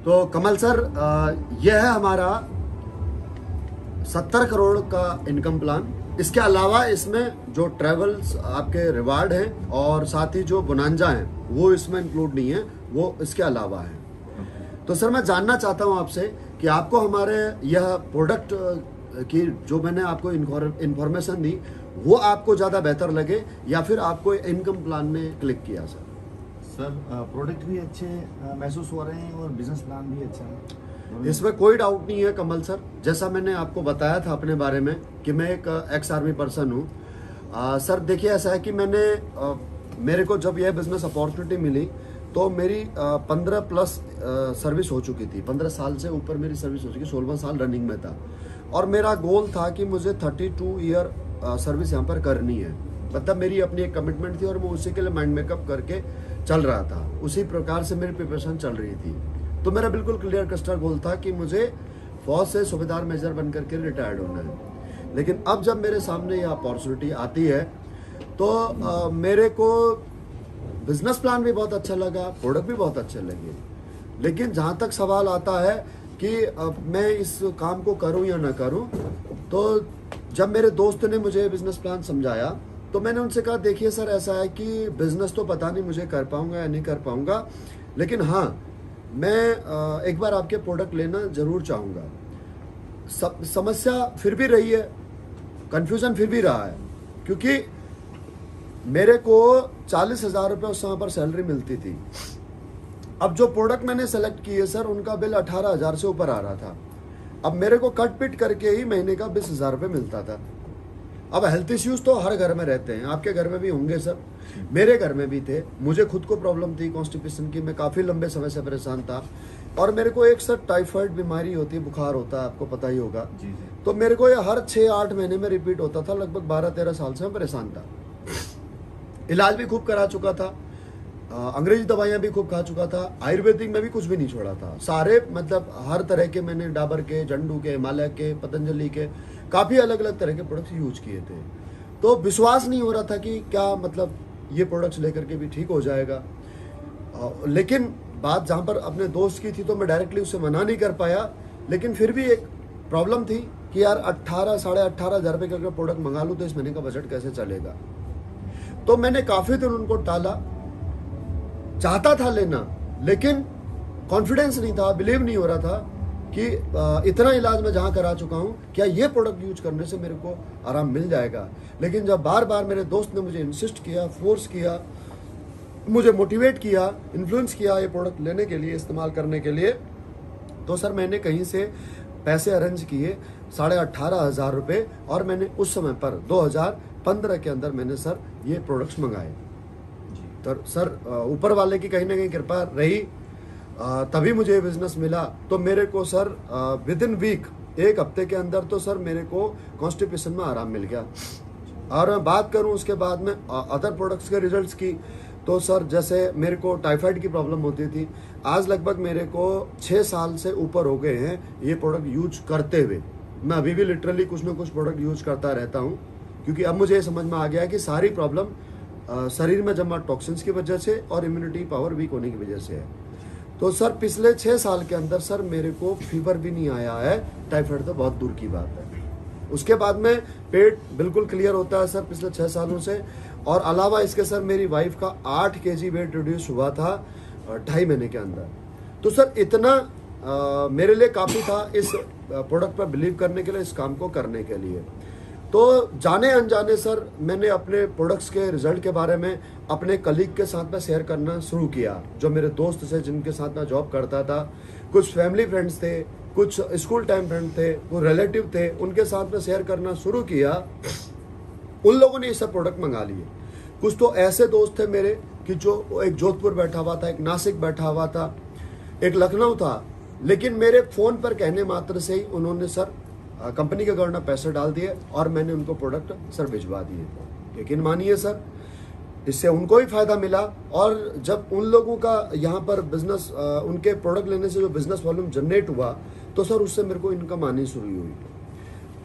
तो कमल सर, यह है हमारा 70 करोड़ का इनकम प्लान। इसके अलावा इसमें जो ट्रेवल्स आपके रिवार्ड हैं और साथ ही जो बोनांजा हैं वो इसमें इंक्लूड नहीं है, वो इसके अलावा है। तो सर मैं जानना चाहता हूं आपसे कि आपको हमारे यह प्रोडक्ट की जो मैंने आपको इन्फॉर्मेशन दी वो आपको ज़्यादा बेहतर लगे या फिर आपको इनकम प्लान में क्लिक किया सर? सर प्रोडक्ट भी अच्छे महसूस हो रहे हैं और बिजनेस प्लान भी अच्छा है। इसमें कोई डाउट नहीं है कमल सर। जैसा मैंने आपको बताया था अपने बारे में कि मैं एक एक्स आर्मी पर्सन हूँ। सर देखिए, ऐसा है कि मेरे को जब यह बिजनेस अपॉर्चुनिटी मिली तो मेरी 15 प्लस सर्विस हो चुकी थी। 15 साल से ऊपर मेरी सर्विस हो चुकी, 16वां साल रनिंग में था और मेरा गोल था कि मुझे 32 ईयर सर्विस यहाँ पर करनी है। मतलब मेरी अपनी एक कमिटमेंट थी और मैं उसी के लिए माइंड मेकअप करके चल रहा था। उसी प्रकार से मेरी प्रिपरेशन चल रही थी। तो मेरा बिल्कुल क्लियर कस्टर गोल था कि मुझे फौज से सूबेदार मेजर बन करके रिटायर्ड होना है। लेकिन अब जब मेरे सामने यह अपॉर्चुनिटी आती है तो मेरे को बिजनेस प्लान भी बहुत अच्छा लगा, प्रोडक्ट भी बहुत अच्छे लगे। लेकिन जहाँ तक सवाल आता है कि मैं इस काम को करूँ या ना करूँ, तो जब मेरे दोस्त ने मुझे बिजनेस प्लान समझाया तो मैंने उनसे कहा, देखिए सर, ऐसा है कि बिजनेस तो पता नहीं मुझे कर पाऊंगा या नहीं कर पाऊंगा, लेकिन हाँ मैं एक बार आपके प्रोडक्ट लेना जरूर चाहूँगा। समस्या फिर भी रही है, कन्फ्यूजन फिर भी रहा है, क्योंकि मेरे को 40,000 रुपये उस समय पर सैलरी मिलती थी। अब जो प्रोडक्ट मैंने सेलेक्ट किए सर, उनका बिल 18,000 से ऊपर आ रहा था। अब मेरे को कट पिट करके ही महीने का 20,000 रुपये मिलता था। अब हेल्थ इश्यूज तो हर घर में रहते हैं, आपके घर में भी होंगे सर, मेरे घर में भी थे। मुझे खुद को प्रॉब्लम थी कॉन्स्टिपेशन की, मैं काफ़ी लंबे समय से परेशान था। और मेरे को एक सर टाइफाइड बीमारी होती है, बुखार होता है, आपको पता ही होगा। तो मेरे को ये हर 6-8 महीने में रिपीट होता था। लगभग 12-13 साल से मैं परेशान था। इलाज भी खूब करा चुका था, अंग्रेजी दवाइयाँ भी खूब खा चुका था, आयुर्वेदिक में भी कुछ भी नहीं छोड़ा था। सारे मतलब हर तरह के मैंने डाबर के, जंडू के, हिमालय के, पतंजलि के काफ़ी अलग अलग तरह के प्रोडक्ट्स यूज किए थे। तो विश्वास नहीं हो रहा था कि क्या मतलब ये प्रोडक्ट्स लेकर के भी ठीक हो जाएगा। लेकिन बात जहाँ पर अपने दोस्त की थी तो मैं डायरेक्टली उससे मना नहीं कर पाया। लेकिन फिर भी एक प्रॉब्लम थी कि यार 18 साढ़े 18,000 रुपये का अगर प्रोडक्ट मंगा लूँ तो इस महीने का बजट कैसे चलेगा। तो मैंने काफ़ी दिन उनको टाला। चाहता था लेना, लेकिन कॉन्फिडेंस नहीं था, बिलीव नहीं हो रहा था कि इतना इलाज मैं जहाँ करा चुका हूँ, क्या ये प्रोडक्ट यूज करने से मेरे को आराम मिल जाएगा। लेकिन जब बार बार मेरे दोस्त ने मुझे इंसिस्ट किया, फोर्स किया, मुझे मोटिवेट किया, इन्फ्लुएंस किया ये प्रोडक्ट लेने के लिए, इस्तेमाल करने के लिए, तो सर मैंने कहीं से पैसे अरेंज किए 18,500 रुपये और मैंने उस समय पर 2015 के अंदर मैंने सर ये प्रोडक्ट्स मंगाए। तो सर ऊपर वाले की कहीं ना कहीं कृपा रही, तभी मुझे ये बिजनेस मिला। तो मेरे को सर विद इन वीक, एक हफ्ते के अंदर तो सर मेरे को कॉन्स्टिपेशन में आराम मिल गया। और मैं बात करूं उसके बाद में अदर प्रोडक्ट्स के रिजल्ट्स की, तो सर जैसे मेरे को टाइफाइड की प्रॉब्लम होती थी, आज लगभग मेरे को 6 साल से ऊपर हो गए हैं ये प्रोडक्ट यूज करते हुए। मैं अभी भी लिटरली कुछ ना कुछ प्रोडक्ट यूज करता रहता हूँ, क्योंकि अब मुझे ये समझ में आ गया है कि सारी प्रॉब्लम शरीर में जमा टॉक्सिन्स की वजह से और इम्यूनिटी पावर वीक होने की वजह से है। तो सर पिछले 6 साल के अंदर सर मेरे को फीवर भी नहीं आया है, टाइफाइड तो बहुत दूर की बात है। उसके बाद में पेट बिल्कुल क्लियर होता है सर पिछले 6 सालों से। और अलावा इसके सर मेरी वाइफ का 8 kg वेट रिड्यूस हुआ था 2.5 महीने के अंदर। तो सर इतना मेरे लिए काफ़ी था इस प्रोडक्ट पर बिलीव करने के लिए, इस काम को करने के लिए। तो जाने अनजाने सर मैंने अपने प्रोडक्ट्स के रिजल्ट के बारे में अपने कलीग के साथ में शेयर करना शुरू किया, जो मेरे दोस्त थे, जिनके साथ मैं जॉब करता था। कुछ फैमिली फ्रेंड्स थे, कुछ स्कूल टाइम फ्रेंड थे, कुछ रिलेटिव थे, उनके साथ में शेयर करना शुरू किया। उन लोगों ने ये सब प्रोडक्ट मंगा लिए। कुछ तो ऐसे दोस्त थे मेरे कि जो एक जोधपुर बैठा हुआ था, एक नासिक बैठा हुआ था, एक लखनऊ था, लेकिन मेरे फ़ोन पर कहने मात्र से ही उन्होंने सर कंपनी के गवर्नर पैसे डाल दिए और मैंने उनको प्रोडक्ट सर भिजवा दिए। लेकिन मानिए सर, इससे उनको ही फायदा मिला। और जब उन लोगों का यहाँ पर बिजनेस, उनके प्रोडक्ट लेने से जो बिजनेस वॉल्यूम जनरेट हुआ, तो सर उससे मेरे को इनकम आनी शुरू हुई।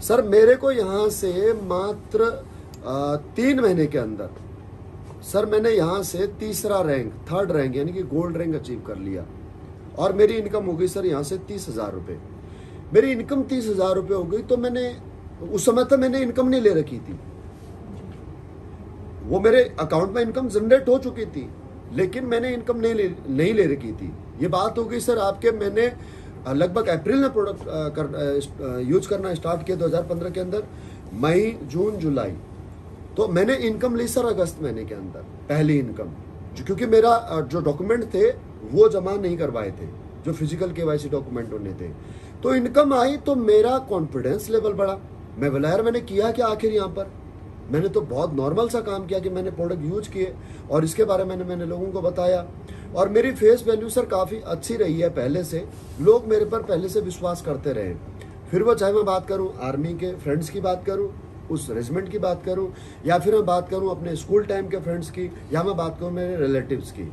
सर मेरे को यहाँ से मात्र 3 महीने के अंदर सर मैंने यहाँ से तीसरा रैंक, 3rd रैंक यानी कि गोल्ड रैंक अचीव कर लिया। और मेरी इनकम हो गई सर यहाँ से 30,000 रुपये। मेरी इनकम 30,000 रुपये हो गई, तो मैंने उस समय तक मैंने इनकम नहीं ले रखी थी, वो मेरे अकाउंट में इनकम जनरेट हो चुकी थी, लेकिन मैंने इनकम नहीं ले रखी थी। ये बात हो गई सर आपके, मैंने लगभग अप्रैल में प्रोडक्ट यूज करना स्टार्ट किया 2015 के अंदर, मई जून जुलाई, तो मैंने इनकम ली सर अगस्त महीने के अंदर, पहली इनकम, क्योंकि मेरा जो डॉक्यूमेंट थे वो जमा नहीं करवाए थे, जो फिजिकल केवाईसी डॉक्यूमेंट होने थे। तो इनकम आई तो मेरा कॉन्फिडेंस लेवल बढ़ा। मैं बोला यार मैंने किया क्या आखिर यहाँ पर, मैंने तो बहुत नॉर्मल सा काम किया कि मैंने प्रोडक्ट यूज किए और इसके बारे में मैंने लोगों को बताया, और मेरी फेस वैल्यू सर काफ़ी अच्छी रही है पहले से, लोग मेरे पर पहले से विश्वास करते रहे। फिर वो चाहे मैं बात करूँ आर्मी के फ्रेंड्स की बात करूँ, उस रेजिमेंट की बात करूं, या फिर मैं बात करूं अपने स्कूल टाइम के फ्रेंड्स की, या मैं बात करूं मेरे रिलेटिव्स की,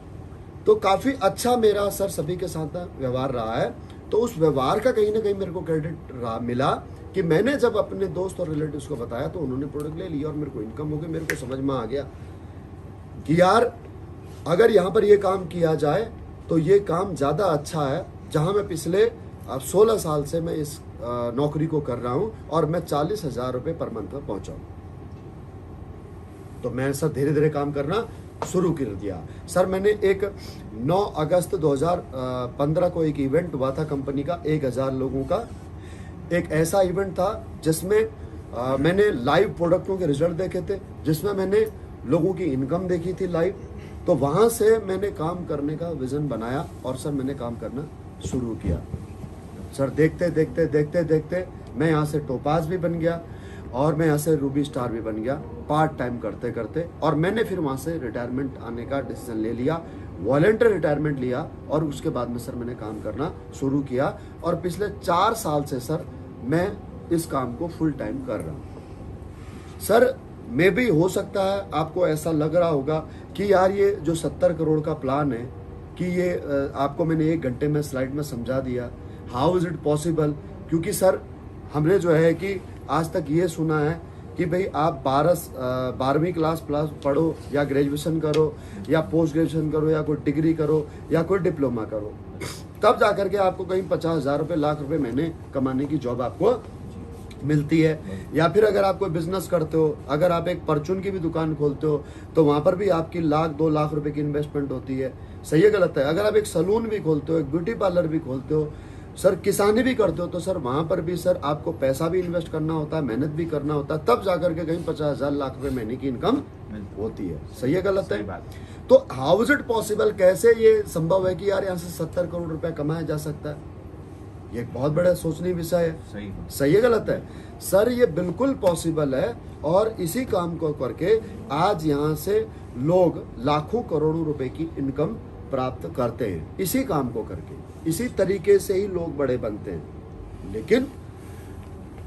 तो काफ़ी अच्छा मेरा सर सभी के साथ व्यवहार रहा है। तो उस व्यवहार का कहीं ना कहीं मेरे को क्रेडिट मिला कि मैंने जब अपने दोस्त और रिलेटिव्स को बताया तो उन्होंने प्रोडक्ट ले लिया और मेरे को इनकम हो गई। मेरे को समझ में आ गया कि यार अगर यहाँ पर ये काम किया जाए तो ये काम ज़्यादा अच्छा है, जहाँ मैं पिछले 16 साल से मैं इस नौकरी को कर रहा हूं और मैं 40,000 रुपये पर मंथ में पहुंचा हूं। तो मैं सर धीरे धीरे काम करना शुरू कर दिया। सर मैंने एक 9 अगस्त 2015 को एक इवेंट हुआ था कंपनी का, 1000 लोगों का एक ऐसा इवेंट था जिसमें मैंने लाइव प्रोडक्टों के रिजल्ट देखे थे, जिसमें मैंने लोगों की इनकम देखी थी लाइव। तो वहां से मैंने काम करने का विजन बनाया और सर मैंने काम करना शुरू किया। सर देखते देखते देखते देखते मैं यहाँ से टोपाज भी बन गया और मैं यहाँ से रूबी स्टार भी बन गया पार्ट टाइम करते करते। और मैंने फिर वहाँ से रिटायरमेंट आने का डिसीजन ले लिया, वॉलंटियर रिटायरमेंट लिया, और उसके बाद में सर मैंने काम करना शुरू किया। और पिछले 4 साल से सर मैं इस काम को फुल टाइम कर रहा हूँ। सर मे भी हो सकता है आपको ऐसा लग रहा होगा कि यार ये जो 70 करोड़ का प्लान है कि ये आपको मैंने 1 घंटे में स्लाइड में समझा दिया, हाउ इज़ इट पॉसिबल। क्योंकि सर हमने जो है कि आज तक ये सुना है कि भाई आप 12वीं क्लास प्लस पढ़ो या ग्रेजुएशन करो या पोस्ट ग्रेजुएशन करो या कोई डिग्री करो या कोई डिप्लोमा करो, तब जाकर के आपको कहीं 50,000 रुपये लाख रुपए महीने कमाने की जॉब आपको मिलती है। या फिर अगर आप कोई बिजनेस करते हो, अगर आप एक परचून की भी दुकान खोलते हो तो वहाँ पर भी आपकी 1-2 लाख रुपए की इन्वेस्टमेंट होती है। सही है गलत है? अगर आप एक सलून भी खोलते हो, एक ब्यूटी पार्लर भी खोलते हो, सर किसानी भी करते हो, तो सर वहाँ पर भी सर आपको पैसा भी इन्वेस्ट करना होता है, मेहनत भी करना होता है, तब जाकर के कहीं 50,000 लाख रुपए महीने की इनकम होती है। सही है गलत है? तो हाउ इज इट पॉसिबल, कैसे ये संभव है कि यार यहाँ से 70 करोड़ रुपया कमाया जा सकता है? ये एक बहुत बड़ा सोचनीय विषय है। सही है गलत है? सर ये बिल्कुल पॉसिबल है, और इसी काम को करके आज यहाँ से लोग लाखों करोड़ों रुपए की इनकम प्राप्त करते हैं। इसी काम को करके, इसी तरीके से ही लोग बड़े बनते हैं। लेकिन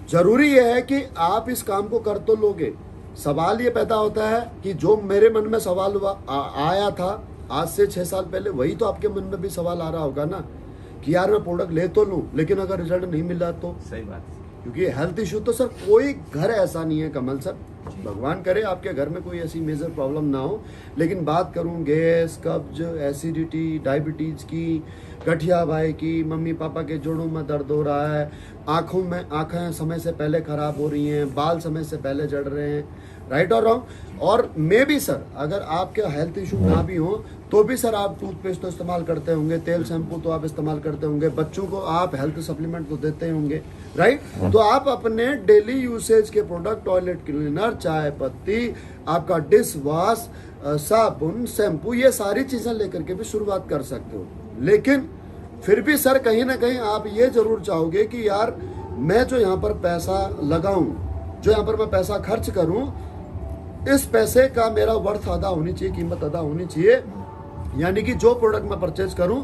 जरूरी यह है कि आप इस काम को कर तो लोगे। सवाल ये पैदा होता है कि जो मेरे मन में सवाल आया था आज से 6 साल पहले, वही तो आपके मन में भी सवाल आ रहा होगा ना कि यार मैं प्रोडक्ट ले तो लूं, लेकिन अगर रिजल्ट नहीं मिल रहा तो। सही बात है। क्योंकि हेल्थ इशू तो सर कोई घर ऐसा नहीं है कमल सर, भगवान करे आपके घर में कोई ऐसी मेजर प्रॉब्लम ना हो, लेकिन बात करूं गैस, कब्ज, एसिडिटी, डायबिटीज की, गठिया भाई की, मम्मी पापा के जोड़ों में दर्द हो रहा है, आंखें समय से पहले खराब हो रही हैं, बाल समय से पहले जड़ रहे हैं, राइट और रॉन्ग। और मे भी सर अगर आपके हेल्थ इशू ना भी हो तो भी सर आप टूथपेस्ट तो इस्तेमाल करते होंगे, तेल शैम्पू तो आप इस्तेमाल करते होंगे, बच्चों को आप हेल्थ सप्लीमेंट तो देते होंगे, राइट। तो आप अपने डेली यूसेज के प्रोडक्ट, टॉयलेट क्लीनर, चाय पत्ती, आपका डिश वॉश, साबुन, शैम्पू, ये सारी चीजें लेकर के भी शुरुआत कर सकते हो। लेकिन फिर भी सर कहीं ना कहीं आप ये जरूर चाहोगे कि यार मैं जो यहाँ पर पैसा लगाऊं, जो यहाँ पर मैं पैसा खर्च करूं, इस पैसे का मेरा वर्थ अदा होनी चाहिए, कीमत अदा होनी चाहिए। यानी कि जो प्रोडक्ट मैं परचेज करूं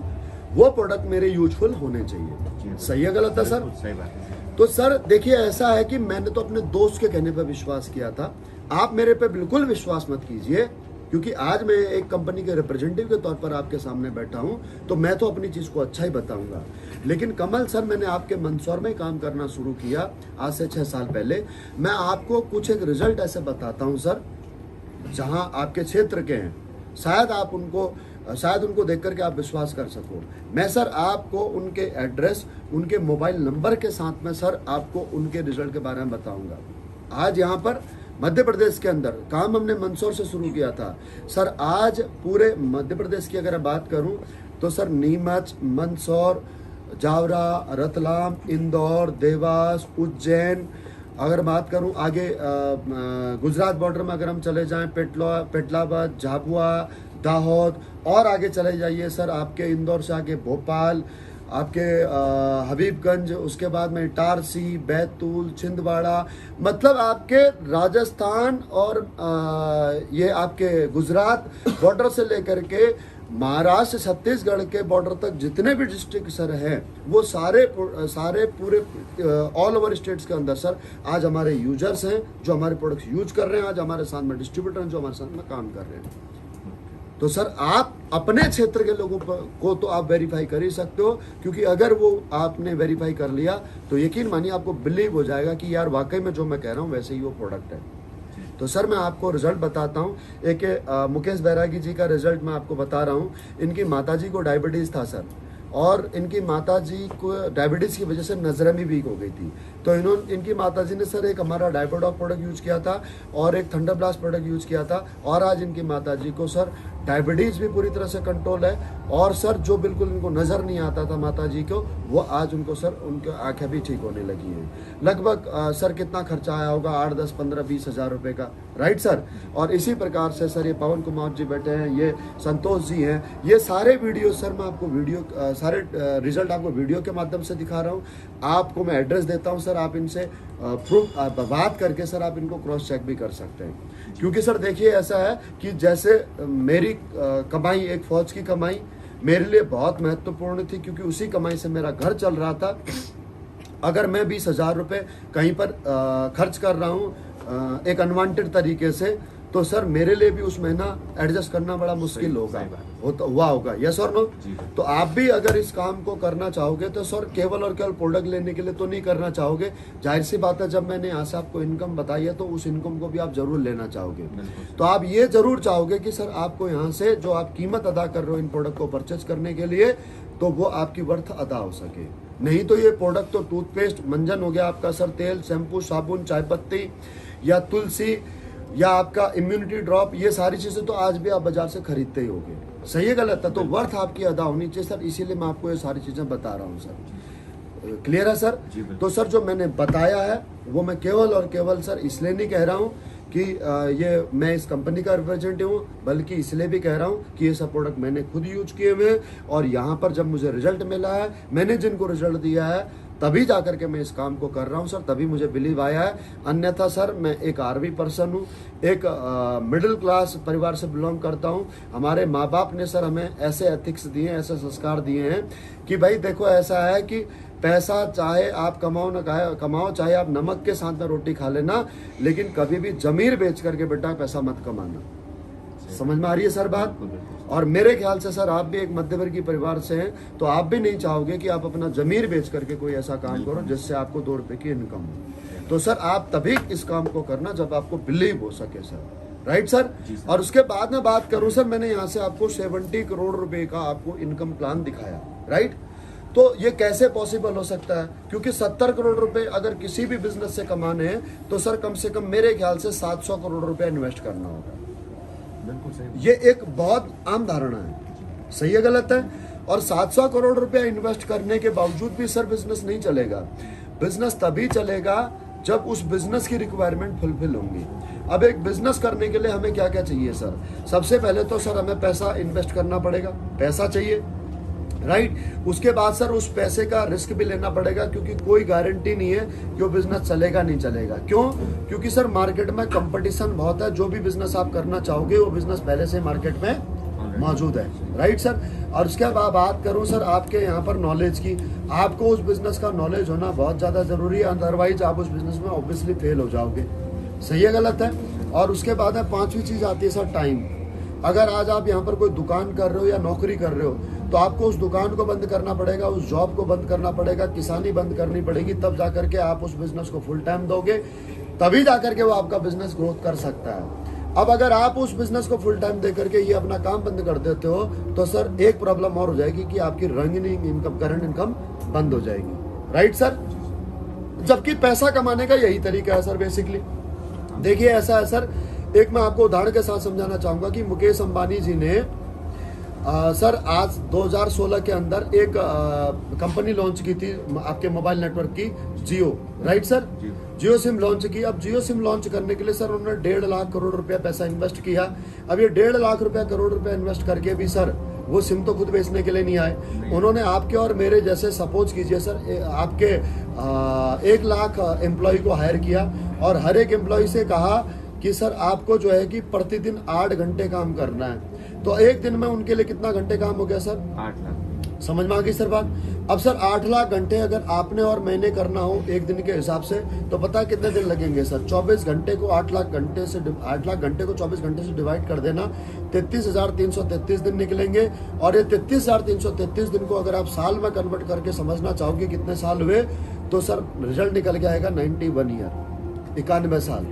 वो प्रोडक्ट मेरे यूजफुल होने चाहिए। सही है गलत है सर? सही बात है। तो सर देखिए ऐसा है कि मैंने तो अपने दोस्त के कहने पर विश्वास किया था, आप मेरे पे बिल्कुल विश्वास मत कीजिए, क्योंकि आज मैं एक कंपनी के रिप्रेजेंटेटिव के तौर पर आपके सामने बैठा हूं, तो मैं तो अपनी चीज को अच्छा ही बताऊंगा। लेकिन कमल सर मैंने आपके मंदसौर में काम करना शुरू किया आज से 6 साल पहले। मैं आपको कुछ एक रिजल्ट ऐसे बताता हूं सर, जहां आपके क्षेत्र के हैं, शायद आप उनको शायद उनको देख करके आप विश्वास कर सको। मैं सर आपको उनके एड्रेस, उनके मोबाइल नंबर के साथ में सर आपको उनके रिजल्ट के बारे में बताऊंगा। आज यहाँ पर मध्य प्रदेश के अंदर काम हमने मंदसौर से शुरू किया था सर। आज पूरे मध्य प्रदेश की अगर बात करूं तो सर नीमच, मंदसौर, जावरा, रतलाम, इंदौर, देवास, उज्जैन, अगर बात करूं आगे गुजरात बॉर्डर में अगर हम चले जाएं पेटलाबाद, झाबुआ, दाहोद, और आगे चले जाइए सर आपके इंदौर से आगे भोपाल, आपके हबीबगंज, उसके बाद में इटारसी, बैतूल, छिंदवाड़ा, मतलब आपके राजस्थान और ये आपके गुजरात बॉर्डर से लेकर के महाराष्ट्र, छत्तीसगढ़ के बॉर्डर तक जितने भी डिस्ट्रिक्ट सर हैं वो सारे पूरे ऑल ओवर स्टेट्स के अंदर सर आज हमारे यूजर्स हैं जो हमारे प्रोडक्ट्स यूज कर रहे हैं। आज हमारे साथ में डिस्ट्रीब्यूटर हैं जो हमारे साथ में काम कर रहे हैं। तो सर आप अपने क्षेत्र के लोगों को तो आप वेरीफाई कर ही सकते हो, क्योंकि अगर वो आपने वेरीफाई कर लिया तो यकीन मानिए आपको बिलीव हो जाएगा कि यार वाकई में जो मैं कह रहा हूँ वैसे ही वो प्रोडक्ट है। तो सर मैं आपको रिजल्ट बताता हूँ। एक मुकेश बैरागी जी का रिजल्ट मैं आपको बता रहा हूँ। इनकी माताजी को डायबिटीज़ था सर, और इनकी माताजी को डायबिटीज़ की वजह से नज़रें भी वीक हो गई थी। तो इनकी माताजी ने सर एक हमारा डायपोडॉक प्रोडक्ट यूज़ किया था और एक थंडर ब्लास्ट प्रोडक्ट यूज़ किया था, और आज इनकी माताजी को सर डायबिटीज़ भी पूरी तरह से कंट्रोल है। और सर जो बिल्कुल इनको नज़र नहीं आता था माताजी को, वो आज उनको सर उनकी आंखें भी ठीक होने लगी हैं। लगभग सर कितना खर्चा आया होगा, 8, 10, 15, 20 हज़ार रुपये का, राइट सर। और इसी प्रकार से सर ये पवन कुमार जी बैठे हैं, ये संतोष जी हैं, ये सारे वीडियो सर मैं आपको सारे रिजल्ट आपको वीडियो के माध्यम से दिखा रहा हूँ। आपको मैं एड्रेस देता हूँ सर, आप इनसे प्रूफ बात करके सर आप इनको क्रॉस चेक भी कर सकते हैं। क्योंकि सर देखिए ऐसा है कि जैसे मेरी कमाई, एक फौज की कमाई मेरे लिए बहुत महत्वपूर्ण थी, क्योंकि उसी कमाई से मेरा घर चल रहा था। अगर मैं 20,000 रुपये कहीं पर खर्च कर रहा हूँ एक अनवांटेड तरीके से, तो सर मेरे लिए भी उस महीना एडजस्ट करना बड़ा मुश्किल होगा, हुआ होगा। यस और नो? तो आप भी अगर इस काम को करना चाहोगे तो सर केवल और केवल प्रोडक्ट लेने के लिए तो नहीं करना चाहोगे। जाहिर सी बात है, जब मैंने यहाँ से आपको इनकम बताई है तो उस इनकम को भी आप जरूर लेना चाहोगे। तो आप ये जरूर चाहोगे कि सर आपको यहाँ से जो आप कीमत अदा कर रहे हो इन प्रोडक्ट को परचेज करने के लिए, तो वो आपकी वर्थ अदा हो सके। नहीं तो ये प्रोडक्ट तो टूथपेस्ट, मंजन हो गया आपका सर, तेल, शैम्पू, साबुन, चाय पत्ती या तुलसी या आपका इम्यूनिटी ड्रॉप, ये सारी चीज़ें तो आज भी आप बाजार से खरीदते ही होगे। सही है गलत है? तो वर्थ आपकी अदा होनी चाहिए सर, इसीलिए मैं आपको ये सारी चीज़ें बता रहा हूँ सर। क्लियर है सर? तो सर जो मैंने बताया है वो मैं केवल और केवल सर इसलिए नहीं कह रहा हूँ कि ये मैं इस कंपनी का रिप्रेजेंटेटिव हूँ, बल्कि इसलिए भी कह रहा हूँ कि ये सब प्रोडक्ट मैंने खुद यूज किए हुए हैं, और यहाँ पर जब मुझे रिजल्ट मिला है, मैंने जिनको रिजल्ट दिया है, तभी जा करके मैं इस काम को कर रहा हूँ सर, तभी मुझे बिलीव आया है। अन्यथा सर मैं एक आर्मी पर्सन हूँ, एक मिडिल क्लास परिवार से बिलोंग करता हूँ। हमारे माँ बाप ने सर हमें ऐसे एथिक्स दिए, ऐसे संस्कार दिए हैं कि भाई देखो ऐसा है कि पैसा चाहे आप कमाओ ना कमाओ, चाहे आप नमक के साथ में रोटी खा लेना, लेकिन कभी भी जमीर बेच करके बेटा पैसा मत कमाना। समझ में आ रही है सर बात? और मेरे ख्याल से सर आप भी एक मध्यवर्गीय परिवार से हैं, तो आप भी नहीं चाहोगे कि आप अपना जमीर बेच करके कोई ऐसा काम करो जिससे आपको 2 रुपए की इनकम हो। तो सर आप तभी इस काम को करना जब आपको बिलीव हो सके सर, राइट सर? और उसके बाद में बात करूं सर, मैंने यहाँ से आपको 70 करोड़ रुपए का आपको इनकम प्लान दिखाया, राइट? तो ये कैसे पॉसिबल हो सकता है? क्योंकि 70 करोड़ रुपए अगर किसी भी बिजनेस से कमाने हैं तो सर कम से कम मेरे ख्याल से 700 करोड़ रुपए इन्वेस्ट करना होगा। बिल्कुल सही। ये एक बहुत आम धारणा है, सही है गलत है? और 700 करोड़ रुपया इन्वेस्ट करने के बावजूद भी सर बिजनेस नहीं चलेगा। बिजनेस तभी चलेगा जब उस बिजनेस की रिक्वायरमेंट फुलफिल होंगी। अब एक बिजनेस करने के लिए हमें क्या क्या चाहिए सर? सबसे पहले तो सर हमें पैसा इन्वेस्ट करना पड़ेगा, पैसा चाहिए, राइट? उसके बाद सर उस पैसे का रिस्क भी लेना पड़ेगा, क्योंकि कोई गारंटी नहीं है कि वो बिजनेस चलेगा नहीं चलेगा। क्यों? क्योंकि सर मार्केट में कंपटीशन बहुत है। जो भी बिजनेस आप करना चाहोगे वो बिजनेस पहले से मार्केट में मौजूद है, राइट सर? और उसके बाद बात करूं सर आपके यहाँ पर नॉलेज की, आपको उस बिजनेस का नॉलेज होना बहुत ज़्यादा जरूरी है, अदरवाइज आप उस बिजनेस में ऑब्वियसली फेल हो जाओगे। सही है गलत है? और उसके बाद है 5वीं चीज़ आती है सर टाइम। अगर आज आप यहाँ पर कोई दुकान कर रहे हो या नौकरी कर रहे हो, तो आपको उस दुकान को बंद करना पड़ेगा, उस जॉब को बंद करना पड़ेगा, किसानी बंद करनी पड़ेगी, तब जाकर के आप उस बिजनेस को फुल टाइम दोगे, तभी जाकर के वो आपका बिजनेस ग्रोथ कर सकता है। अब अगर आप उस बिजनेस को फुल टाइम दे करके ये अपना काम बंद कर देते हो तो सर एक प्रॉब्लम और हो जाएगी कि आपकी रनिंग इनकम, करंट इनकम बंद हो जाएगी। Right sir? जबकि पैसा कमाने का यही तरीका है सर बेसिकली। देखिए ऐसा है सर, एक मैं आपको उदाहरण के साथ समझाना चाहूंगा कि मुकेश अंबानी जी ने सर आज 2016 के अंदर एक कंपनी लॉन्च की थी आपके मोबाइल नेटवर्क की, Jio. Right sir? Jio SIM launch की। अब जियो सिम लॉन्च करने के लिए सर उन्होंने 1.5 लाख करोड़ रुपया पैसा इन्वेस्ट किया। अब ये 1.5 लाख करोड़ रुपया इन्वेस्ट करके भी सर वो सिम तो खुद बेचने के लिए नहीं आए। उन्होंने आपके और मेरे जैसे, सपोज कीजिए सर, आपके 1 लाख एम्प्लॉय को हायर किया और हर एक एम्प्लॉय से कहा कि सर आपको जो है कि प्रतिदिन 8 घंटे काम करना है। तो एक दिन में उनके लिए कितना घंटे काम हो गया सर? 8 लाख। समझ में आ गई सर बात? अब सर 8 लाख घंटे अगर आपने और मैंने करना हो एक दिन के हिसाब से तो पता है कितने दिन लगेंगे सर? 24 घंटे को 8 लाख घंटे से 8 लाख घंटे को 24 घंटे से डिवाइड कर देना, 33,333 दिन निकलेंगे। और ये 33,333 दिन को अगर आप साल में कन्वर्ट करके समझना चाहोगे कितने साल हुए तो सर रिजल्ट निकल के आएगा 91 ईयर, 91 साल।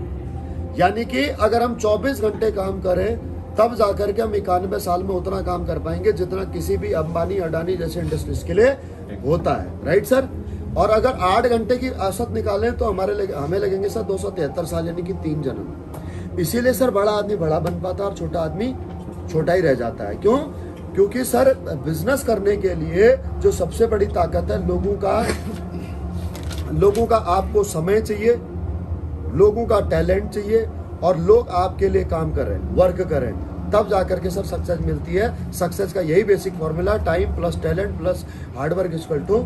यानी कि अगर हम 24 घंटे काम करें तब जाकर के हम 91 साल में उतना काम कर पाएंगे जितना किसी भी अंबानी अडानी जैसे इंडस्ट्रीज के लिए होता है। Right sir? और अगर 8 घंटे की औसत निकालें तो हमें लगेंगे सर 273 साल, यानी कि 3 जन्म। इसीलिए सर बड़ा आदमी बड़ा बन पाता है और छोटा आदमी छोटा ही रह जाता है। क्यों? क्योंकि सर बिजनेस करने के लिए जो सबसे बड़ी ताकत है लोगों का आपको समय चाहिए, लोगों का टैलेंट चाहिए और लोग आपके लिए काम करें, वर्क करें, तब जाकर के सर सक्सेस मिलती है। सक्सेस का यही basic formula, time plus talent plus hard work equal to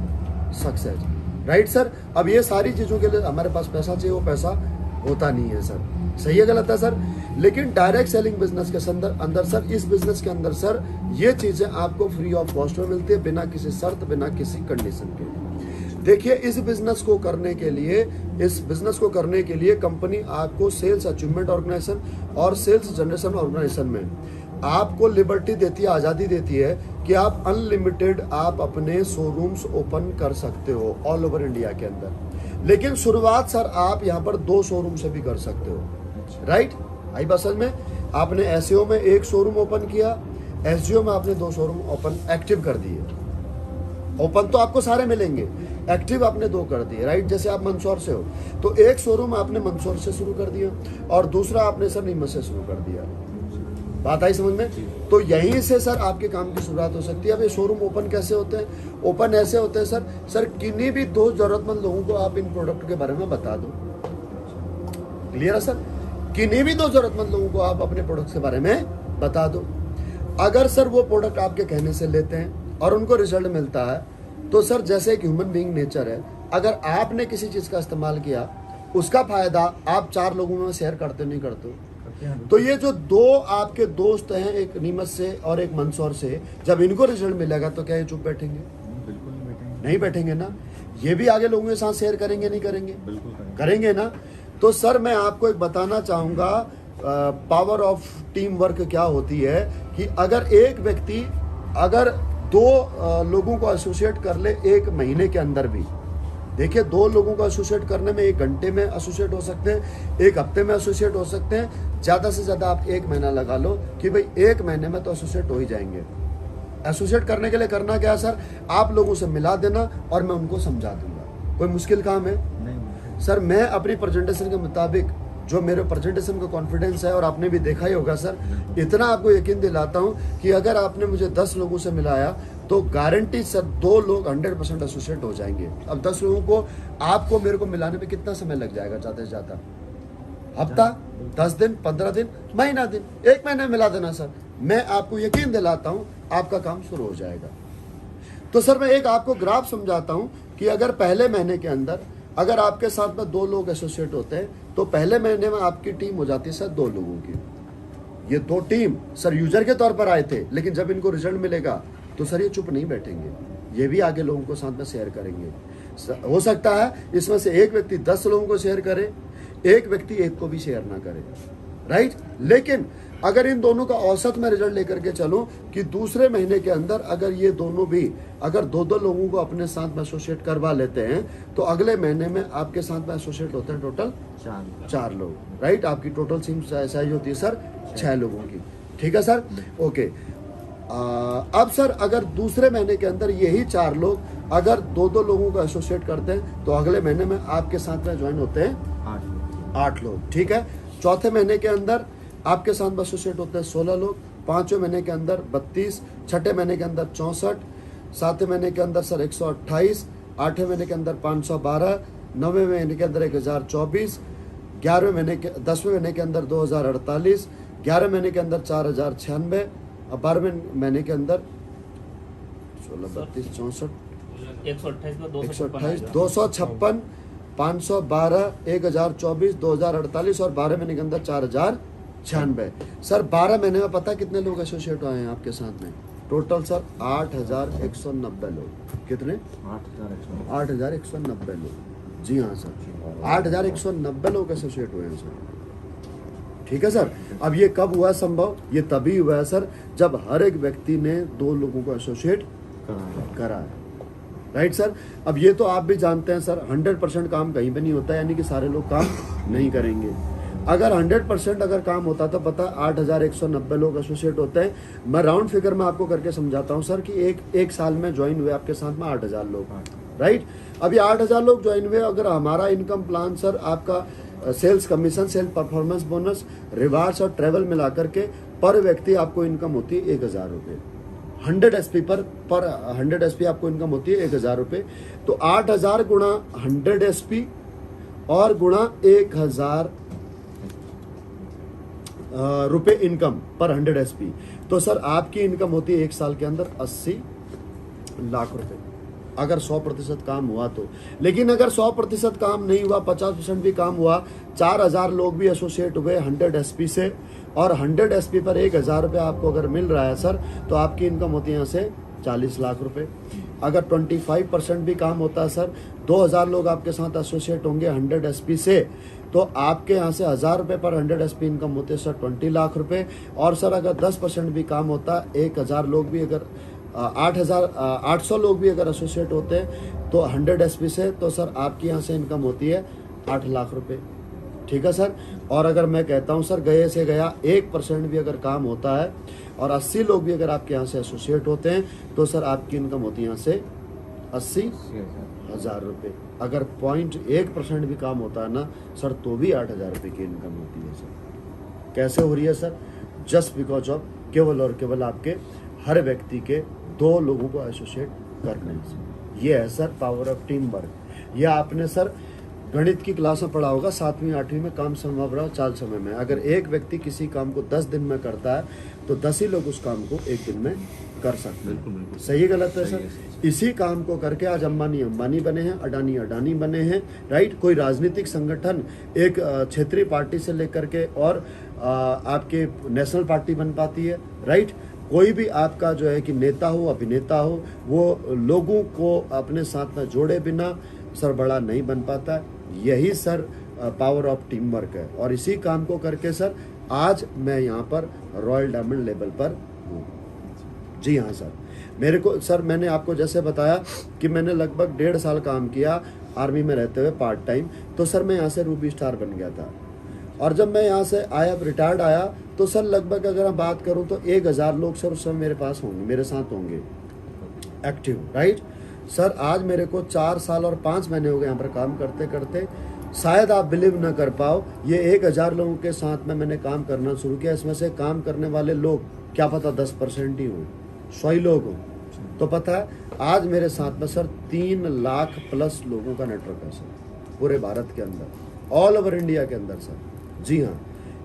success. Right sir? अब ये सारी चीजों के लिए हमारे पास पैसा चाहिए, वो पैसा होता नहीं है सर। सही है गलत है सर? लेकिन डायरेक्ट सेलिंग बिजनेस के अंदर सर, इस बिजनेस के अंदर सर ये चीजें आपको फ्री ऑफ कॉस्ट में मिलती है, बिना किसी शर्त, बिना किसी कंडीशन के। देखिए इस बिजनेस को करने के लिए कंपनी आपको सेल्स अचीवमेंट ऑर्गेनाइजेशन और सेल्स जनरेशन ऑर्गेनाइजेशन में आपको लिबर्टी देती है, आज़ादी देती है कि आप अनलिमिटेड आप अपने शोरूम्स ओपन कर सकते हो ऑल ओवर इंडिया के अंदर। लेकिन शुरुआत सर आप यहाँ पर 2 शोरूम से भी कर सकते हो। राइट? आई बसल में आपने एसईओ में 1 शोरूम ओपन किया, एसजीओ में आपने 2 शोरूम ओपन एक्टिव कर दिए। ओपन तो आपको सारे मिलेंगे, एक्टिव आपने 2 कर दिए। राइट? जैसे आप मंदसौर से हो तो 1 शोरूम आपने मंदसौर से शुरू कर दिया और दूसरा आपने सर नीमच से शुरू कर दिया। बात आई समझ में? तो यहीं से सर आपके काम की शुरुआत हो सकती है। अब ये शोरूम ओपन कैसे होते हैं? ओपन ऐसे होते हैं सर किन्हीं भी 2 जरूरतमंद लोगों को आप इन प्रोडक्ट के बारे में बता दो। क्लियर है सर? किन्हीं भी 2 जरूरतमंद लोगों को आप अपने प्रोडक्ट के बारे में बता दो। अगर सर वो प्रोडक्ट आपके कहने से लेते हैं और उनको रिजल्ट मिलता है तो सर जैसे एक ह्यूमन बीइंग नेचर है, अगर आपने किसी चीज का इस्तेमाल किया उसका फायदा आप 4 लोगों में शेयर करते नहीं करते? तो ये जो 2 आपके दोस्त हैं, एक नीमच से और एक मंदसौर से, जब इनको रिजल्ट मिलेगा तो क्या ये चुप बैठेंगे? बिल्कुल नहीं बैठेंगे ना। ये भी आगे लोगों के साथ शेयर करेंगे, नहीं करेंगे? बिल्कुल करेंगे ना। तो सर मैं आपको एक बताना चाहूंगा पावर ऑफ टीम वर्क क्या होती है कि अगर एक व्यक्ति अगर 2 लोगों को एसोसिएट कर ले 1 महीने के अंदर भी, देखिए 2 लोगों को एसोसिएट करने में 1 घंटे में एसोसिएट हो सकते हैं, 1 हफ्ते में एसोसिएट हो सकते हैं, ज़्यादा से ज़्यादा आप 1 महीना लगा लो कि भाई 1 महीने में तो एसोसिएट हो ही जाएंगे। एसोसिएट करने के लिए करना क्या है सर? आप लोगों से मिला देना और मैं उनको समझा दूंगा। कोई मुश्किल काम है? नहीं सर मैं अपनी प्रेजेंटेशन के मुताबिक जो मेरे प्रेजेंटेशन का कॉन्फिडेंस है और आपने भी देखा ही होगा सर, इतना आपको यकीन दिलाता हूं कि अगर आपने मुझे 10 लोगों से मिलाया तो गारंटी सर 2 लोग 100% एसोसिएट हो जाएंगे। अब 10 लोगों को आपको मेरे को मिलाने में कितना समय लग जाएगा? ज़्यादा से ज़्यादा हफ्ता, 10 दिन, 15 दिन, महीना दिन, 1 महीने मिला देना सर। मैं आपको यकीन दिलाता हूं आपका काम शुरू हो जाएगा। तो सर मैं एक आपको ग्राफ समझाता हूं कि अगर पहले महीने के अंदर अगर आपके साथ में 2 लोग एसोसिएट होते हैं तो पहले महीने में आपकी टीम हो जाती है सर 2 लोगों की। ये 2 टीम सर यूजर के तौर पर आए थे, लेकिन जब इनको रिजल्ट मिलेगा तो सर ये चुप नहीं बैठेंगे, ये भी आगे लोगों को साथ में शेयर करेंगे। हो सकता है इसमें से एक व्यक्ति 10 लोगों को शेयर करे, एक व्यक्ति 1 को भी शेयर ना करे। राइट? लेकिन अगर इन दोनों का औसत मैं रिजल्ट लेकर के चलूं कि दूसरे महीने के अंदर अगर ये दोनों भी अगर दो दो लोगों को अपने साथ में एसोसिएट करवा लेते हैं तो अगले महीने में आपके साथ में एसोसिएट होते हैं टोटल 4 लोग, राइट। आपकी टोटल टीम साइज होती है सर 6 लोगों की, ठीक है सर, ओके। अब सर अगर दूसरे महीने के अंदर यही 4 लोग अगर दो दो लोगों को एसोसिएट करते हैं तो अगले महीने में आपके साथ में ज्वाइन होते हैं 8 लोग, ठीक है। चौथे महीने के अंदर आपके साथ में एसोसिएट होते हैं 16 लोग, 5वें महीने के अंदर 32, 6ठे महीने के अंदर 64, 7वें महीने के अंदर सर 128, 8वें महीने के अंदर 512, 9वें महीने के अंदर 1024, 11वें महीने के 10वें महीने के अंदर 2048, 11वें महीने के अंदर 4096, और 12वें महीने के अंदर 16, 32, 64, 128, 256, 512, 1024, 2048 और 12 महीने के अंदर 4096। सर 12 महीने में पता कितने लोग एसोसिएट हुए हैं आपके साथ में? टोटल सर 8190 लोग। कितने? 8190 लोग। जी हाँ सर, 8190 लोग एसोसिएट हुए हैं सर, ठीक है सर। अब ये कब हुआ संभव? ये तभी हुआ है सर जब हर एक व्यक्ति ने 2 लोगों को एसोसिएट करा है, राइट सर। अब ये तो आप भी जानते हैं सर 100% काम कहीं पे नहीं होता, यानी कि सारे लोग काम नहीं करेंगे। अगर 100% अगर काम होता तो पता 8190 लोग एसोसिएट होते हैं। मैं राउंड फिगर में आपको करके समझाता हूँ सर कि एक साल में ज्वाइन हुए आपके साथ में 8000 लोग, राइट। अब ये 8000 लोग ज्वाइन हुए, अगर हमारा इनकम प्लान सर आपका sales commission, sales performance bonus, rewards और ट्रेवल मिला करके पर व्यक्ति आपको इनकम होती है 1000 रुपये। 100 एसपी पर 100 एसपी आपको इनकम होती है 1000 रुपये। तो 8000 गुणा 100 एसपी और गुणा 1000 रुपए इनकम पर 100 एसपी, तो सर आपकी इनकम होती है 1 साल के अंदर 80 लाख रुपए, अगर 100% काम हुआ तो। लेकिन अगर 100% काम नहीं हुआ, 50% भी काम हुआ, 4000 लोग भी एसोसिएट हुए 100 एसपी से और 100 एसपी पर 1000 रुपये आपको अगर मिल रहा है सर, तो आपकी इनकम होती है यहाँ से 40 लाख रुपए। अगर 25% भी काम होता है सर, 2000 लोग आपके साथ एसोसिएट होंगे 100 एसपी से, तो आपके यहाँ से 1000 रुपये पर 100 एसपी इनकम होते हैं सर 20 लाख रुपए। और सर अगर 10% भी काम होता, 1000 लोग भी अगर 800 लोग भी अगर एसोसिएट होते हैं तो 100 एसपी से, तो सर आपकी यहाँ से इनकम होती है 8 लाख रुपए, ठीक है सर। और अगर मैं कहता हूँ सर गए से गया 1% भी अगर काम होता है और 80 लोग भी अगर आपके यहाँ से एसोसिएट होते हैं तो सर आपकी इनकम होती है यहाँ से 80,000 रुपये। अगर 0.1% भी काम होता है ना सर, तो भी 8000 रुपये की इनकम होती है सर। कैसे हो रही है सर? जस्ट बिकॉज ऑफ केवल और केवल आपके हर व्यक्ति के 2 लोगों को एसोसिएट करने से। ये है sir power of team work. यह आपने सर गणित की क्लास में पढ़ा होगा 7वीं 8वीं में, काम संभव रहा 4 समय में। अगर एक व्यक्ति किसी काम को 10 दिन में करता है तो 10 ही लोग उस काम को 1 दिन में कर सकते हैं। सही गलत है सर? इसी काम को करके आज अंबानी अंबानी बने हैं, अडानी अडानी बने हैं, राइट। कोई राजनीतिक संगठन एक क्षेत्रीय पार्टी से लेकर के और आपके नेशनल पार्टी बन पाती है, राइट। कोई भी आपका जो है कि नेता हो, अभिनेता हो, वो लोगों को अपने साथ में जोड़े बिना सर बड़ा नहीं बन पाता। यही sir power of team work है। और इसी काम को करके सर आज मैं यहाँ पर रॉयल डायमंड लेवल पर हूँ। जी हाँ सर, मेरे को सर मैंने आपको जैसे बताया कि मैंने लगभग 1.5 साल काम किया आर्मी में रहते हुए पार्ट टाइम। तो सर मैं यहाँ से रूबी स्टार बन गया था। और जब मैं यहाँ से आया, रिटायर्ड आया, तो सर लगभग अगर मैं बात करूँ तो 1000 लोग सर उस समय मेरे पास होंगे, मेरे साथ होंगे एक्टिव, राइट सर। आज मेरे को 4 साल और 5 महीने हो गए यहाँ पर काम करते करते। शायद आप बिलीव न कर पाओ, ये 1000 लोगों के साथ में मैंने काम करना शुरू किया। इसमें से काम करने वाले लोग क्या पता 10% ही हों, 100 ही लोग हों। तो पता है आज मेरे साथ में सर 3 लाख प्लस लोगों का नेटवर्क है सर, पूरे भारत के अंदर, ऑल ओवर इंडिया के अंदर सर। जी हाँ,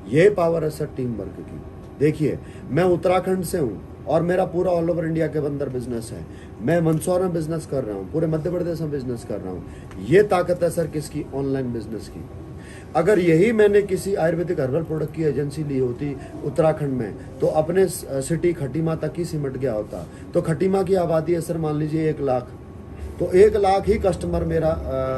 ये पावर है सर टीम वर्क की। देखिए मैं उत्तराखंड से हूँ और मेरा पूरा ऑल ओवर इंडिया के अंदर बिजनेस है। मैं मंदसौर में बिजनेस कर रहा हूँ, पूरे मध्य प्रदेश में बिजनेस कर रहा हूँ। ये ताकत है सर किसकी? ऑनलाइन बिजनेस की। अगर यही मैंने किसी आयुर्वेदिक हर्बल प्रोडक्ट की एजेंसी ली होती उत्तराखंड में, तो अपने सिटी खटीमा तक ही सिमट गया होता। तो खटीमा की आबादी है सर मान लीजिए 1 लाख, तो 1 लाख ही कस्टमर मेरा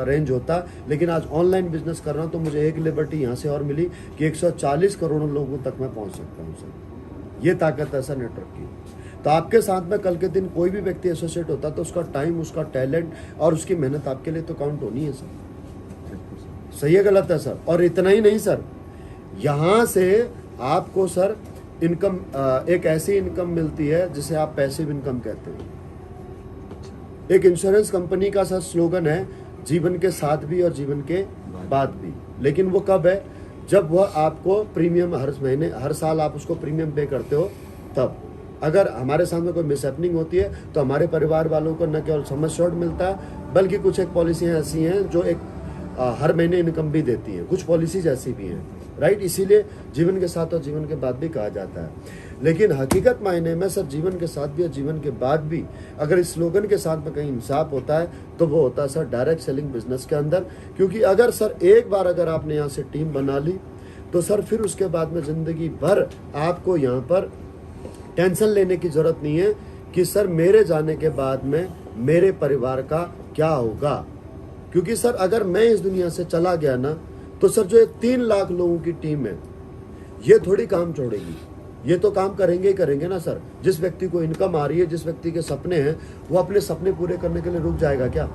रेंज होता। लेकिन आज ऑनलाइन बिजनेस कर रहा हूँ तो मुझे एक लिबर्टी यहाँ से और मिली कि 140 करोड़ लोगों तक मैं पहुँच सकता हूँ सर। ये ताकत है सर नेटवर्क की। तो आपके साथ में कल के दिन कोई भी व्यक्ति एसोसिएट होता है तो उसका टाइम, उसका टैलेंट और उसकी मेहनत आपके लिए तो काउंट होनी है सर। सही है गलत है सर? और इतना ही नहीं सर, यहाँ से आपको सर इनकम, एक ऐसी इनकम मिलती है जिसे आप पैसिव इनकम कहते हैं। एक इंश्योरेंस कंपनी का सर स्लोगन है, जीवन के साथ भी और जीवन के बाद भी। लेकिन वो कब है? जब वह आपको प्रीमियम हर महीने, हर साल आप उसको प्रीमियम पे करते हो तब। अगर हमारे सामने कोई मिसहैपनिंग होती है तो हमारे परिवार वालों को न केवल सम एश्योर्ड मिलता है, बल्कि कुछ एक पॉलिसियाँ ऐसी हैं जो एक हर महीने इनकम भी देती हैं। कुछ पॉलिसीज ऐसी भी हैं, राइट? इसीलिए जीवन के साथ और जीवन के बाद भी कहा जाता है। लेकिन हकीकत मायने में सर जीवन के साथ भी और जीवन के बाद भी अगर इस स्लोगन के साथ में कहीं इंसाफ होता है तो वो होता है सर डायरेक्ट सेलिंग बिजनेस के अंदर। क्योंकि अगर सर एक बार अगर आपने यहाँ से टीम बना ली तो सर फिर उसके बाद में जिंदगी भर आपको यहाँ पर टेंशन लेने की जरूरत नहीं है कि सर मेरे जाने के बाद में मेरे परिवार का क्या होगा। क्योंकि सर अगर मैं इस दुनिया से चला गया ना तो सर जो 3 लाख लोगों की टीम है ये थोड़ी काम छोड़ेगी, ये तो काम करेंगे ही करेंगे ना सर। जिस व्यक्ति को इनकम आ रही है, जिस व्यक्ति के सपने हैं, वो अपने सपने पूरे करने के लिए रुक जाएगा क्या?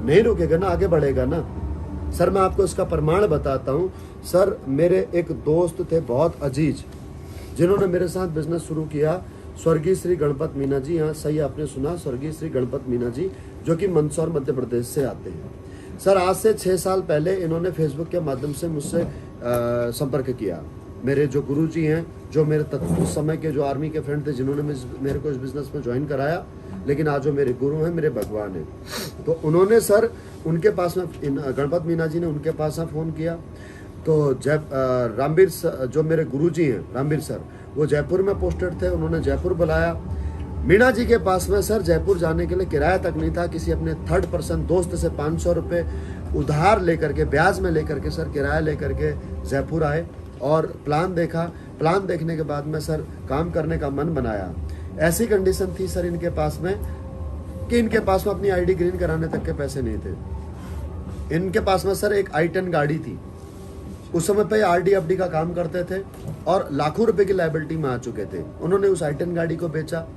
नहीं रुकेगा ना, आगे बढ़ेगा ना सर। मैं आपको इसका प्रमाण बताता हूँ सर। मेरे एक दोस्त थे बहुत अजीज, जिन्होंने मेरे साथ बिजनेस शुरू किया, स्वर्गीय श्री गणपत मीना जी। यहाँ सही आपने सुना, स्वर्गीय श्री गणपत मीना जी, जो कि मंदसौर मध्य प्रदेश से आते हैं सर। आज से 6 साल पहले इन्होंने फेसबुक के माध्यम से मुझसे संपर्क किया। मेरे जो गुरुजी हैं, जो मेरे उस समय के जो आर्मी के फ्रेंड थे, जिन्होंने मेरे को इस बिजनेस में ज्वाइन कराया, लेकिन आज जो मेरे गुरु हैं, मेरे भगवान हैं। तो उन्होंने सर उनके पास में गणपत मीना जी ने उनके पास में फ़ोन किया। तो रामवीर जो मेरे गुरुजी हैं, रामवीर सर, वो जयपुर में पोस्टेड थे। उन्होंने जयपुर बुलाया मीना जी के पास में सर। जयपुर जाने के लिए किराया तक नहीं था। किसी अपने थर्ड पर्सन दोस्त से 500 रुपये उधार लेकर के, ब्याज में लेकर के सर, किराया लेकर के जयपुर आए और प्लान देखा। प्लान देखने के बाद में सर काम करने का मन बनाया। ऐसी कंडीशन थी सर इनके पास में कि इनके पास में अपनी आईडी ग्रीन कराने तक के पैसे नहीं थे। इनके पास में सर एक i10 गाड़ी थी। उस समय पे आरडी एफडी का काम करते थे और लाखों रुपए की लायबिलिटी में आ चुके थे। उन्होंने उस i10 गाड़ी को बेचा,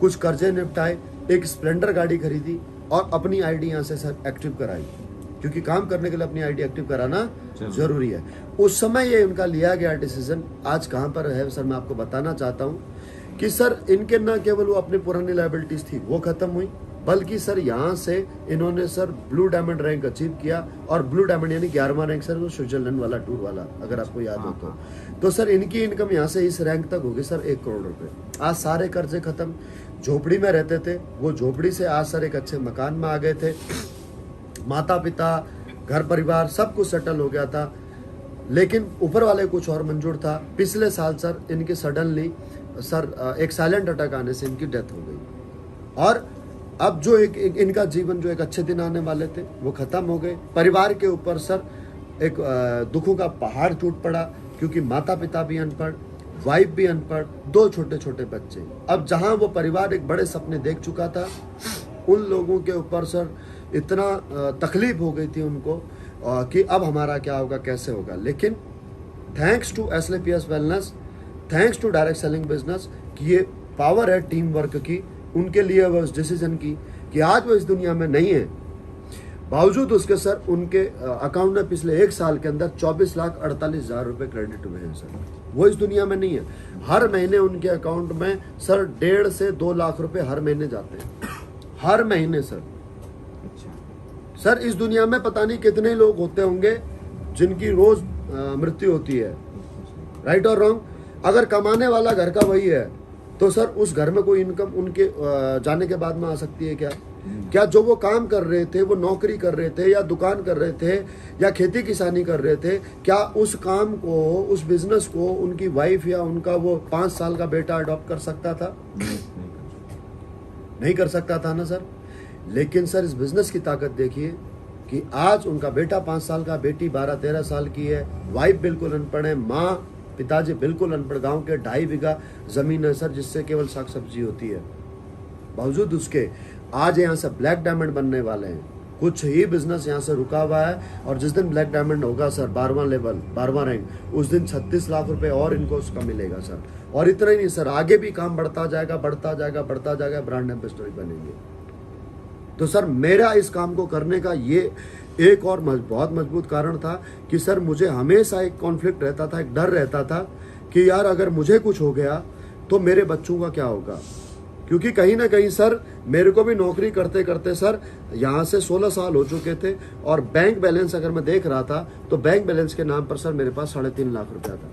कुछ कर्जे निपटाए, एक स्प्लेंडर गाड़ी खरीदी और अपनी आईडी यहाँ से सर एक्टिव कराई, क्योंकि काम करने के लिए अपनी आईडी एक्टिव कराना जरूरी है। उस समय ये उनका लिया गया डिसीजन आज कहाँ पर है सर, मैं आपको बताना चाहता हूँ कि सर इनके न केवल वो अपनी पुरानी लायबिलिटीज थी वो खत्म हुई, बल्कि सर यहाँ से इन्होंने sir blue diamond rank achieve किया। और ब्लू डायमंड यानी 11वां रैंक सर, वो स्विट्जरलैंड वाला टूर वाला, अगर आपको याद हो तो सर इनकी इनकम यहाँ से इस रैंक तक होगी सर 1 करोड़ रुपए। आज सारे कर्जे खत्म। झोपड़ी में रहते थे, वो झोपड़ी से आज सर एक अच्छे मकान में आ गए थे। माता पिता, घर परिवार सब कुछ सेटल हो गया था। लेकिन ऊपर वाले कुछ और मंजूर था। पिछले साल सर इनके सडनली सर एक साइलेंट अटैक आने से इनकी डेथ हो गई। और अब जो एक इनका जीवन, जो एक अच्छे दिन आने वाले थे, वो खत्म हो गए। परिवार के ऊपर सर एक दुखों का पहाड़ टूट पड़ा, क्योंकि माता पिता भी अनपढ़, वाइफ भी अनपढ़, 2 छोटे छोटे बच्चे। अब जहां वो परिवार एक बड़े सपने देख चुका था, उन लोगों के ऊपर सर इतना तकलीफ हो गई थी उनको कि अब हमारा क्या होगा, कैसे होगा। लेकिन thanks to SLPS wellness, thanks to direct selling business की ये पावर है टीम वर्क की, उनके लिए वो उस डिसीजन की कि आज वो इस दुनिया में नहीं है, बावजूद उसके सर उनके अकाउंट में पिछले 1 साल के अंदर 24,48,000 रुपए क्रेडिट हुए हैं सर। वो इस दुनिया में नहीं है। हर महीने उनके अकाउंट में सर 1.5 से 2 लाख रुपए हर महीने जाते हैं, हर महीने सर। सर इस दुनिया में पता नहीं कितने लोग होते होंगे जिनकी रोज मृत्यु होती है, राइट और रॉन्ग। अगर कमाने वाला घर का वही है तो सर उस घर में कोई इनकम उनके जाने के बाद में आ सकती है क्या? क्या जो वो काम कर रहे थे, वो नौकरी कर रहे थे या दुकान कर रहे थे या खेती किसानी कर रहे थे, क्या उस काम को, उस बिजनेस को उनकी वाइफ या उनका वो 5 साल का बेटा अडॉप्ट कर सकता था? नहीं कर सकता था ना सर। लेकिन सर इस बिजनेस की ताकत देखिए कि आज उनका बेटा 5 साल का, बेटी 12-13 साल की है, वाइफ बिल्कुल अनपढ़ है, माँ पिताजी बिल्कुल अनपढ़, गांव के 2.5 बीघा जमीन है सर जिससे केवल साग सब्जी होती है। बावजूद उसके आज यहाँ से ब्लैक डायमंड बनने वाले हैं। कुछ ही बिजनेस यहाँ से रुका हुआ है और जिस दिन ब्लैक डायमंड होगा सर 12वां लेवल 12वां रैंक, उस दिन 36 लाख रुपए और इनको उसका मिलेगा सर। और इतना ही नहीं सर, आगे भी काम बढ़ता जाएगा बढ़ता जाएगा बढ़ता जाएगा, ब्रांड एम्बेसडर बनेंगे। तो सर मेरा इस काम को करने का ये एक और बहुत मजबूत कारण था कि सर मुझे हमेशा एक कॉन्फ्लिक्ट रहता था, एक डर रहता था कि यार अगर मुझे कुछ हो गया तो मेरे बच्चों का क्या होगा। क्योंकि कहीं ना कहीं सर मेरे को भी नौकरी करते करते सर यहाँ से 16 साल हो चुके थे और बैंक बैलेंस अगर मैं देख रहा था तो बैंक बैलेंस के नाम पर सर मेरे पास 3.5 लाख रुपया था।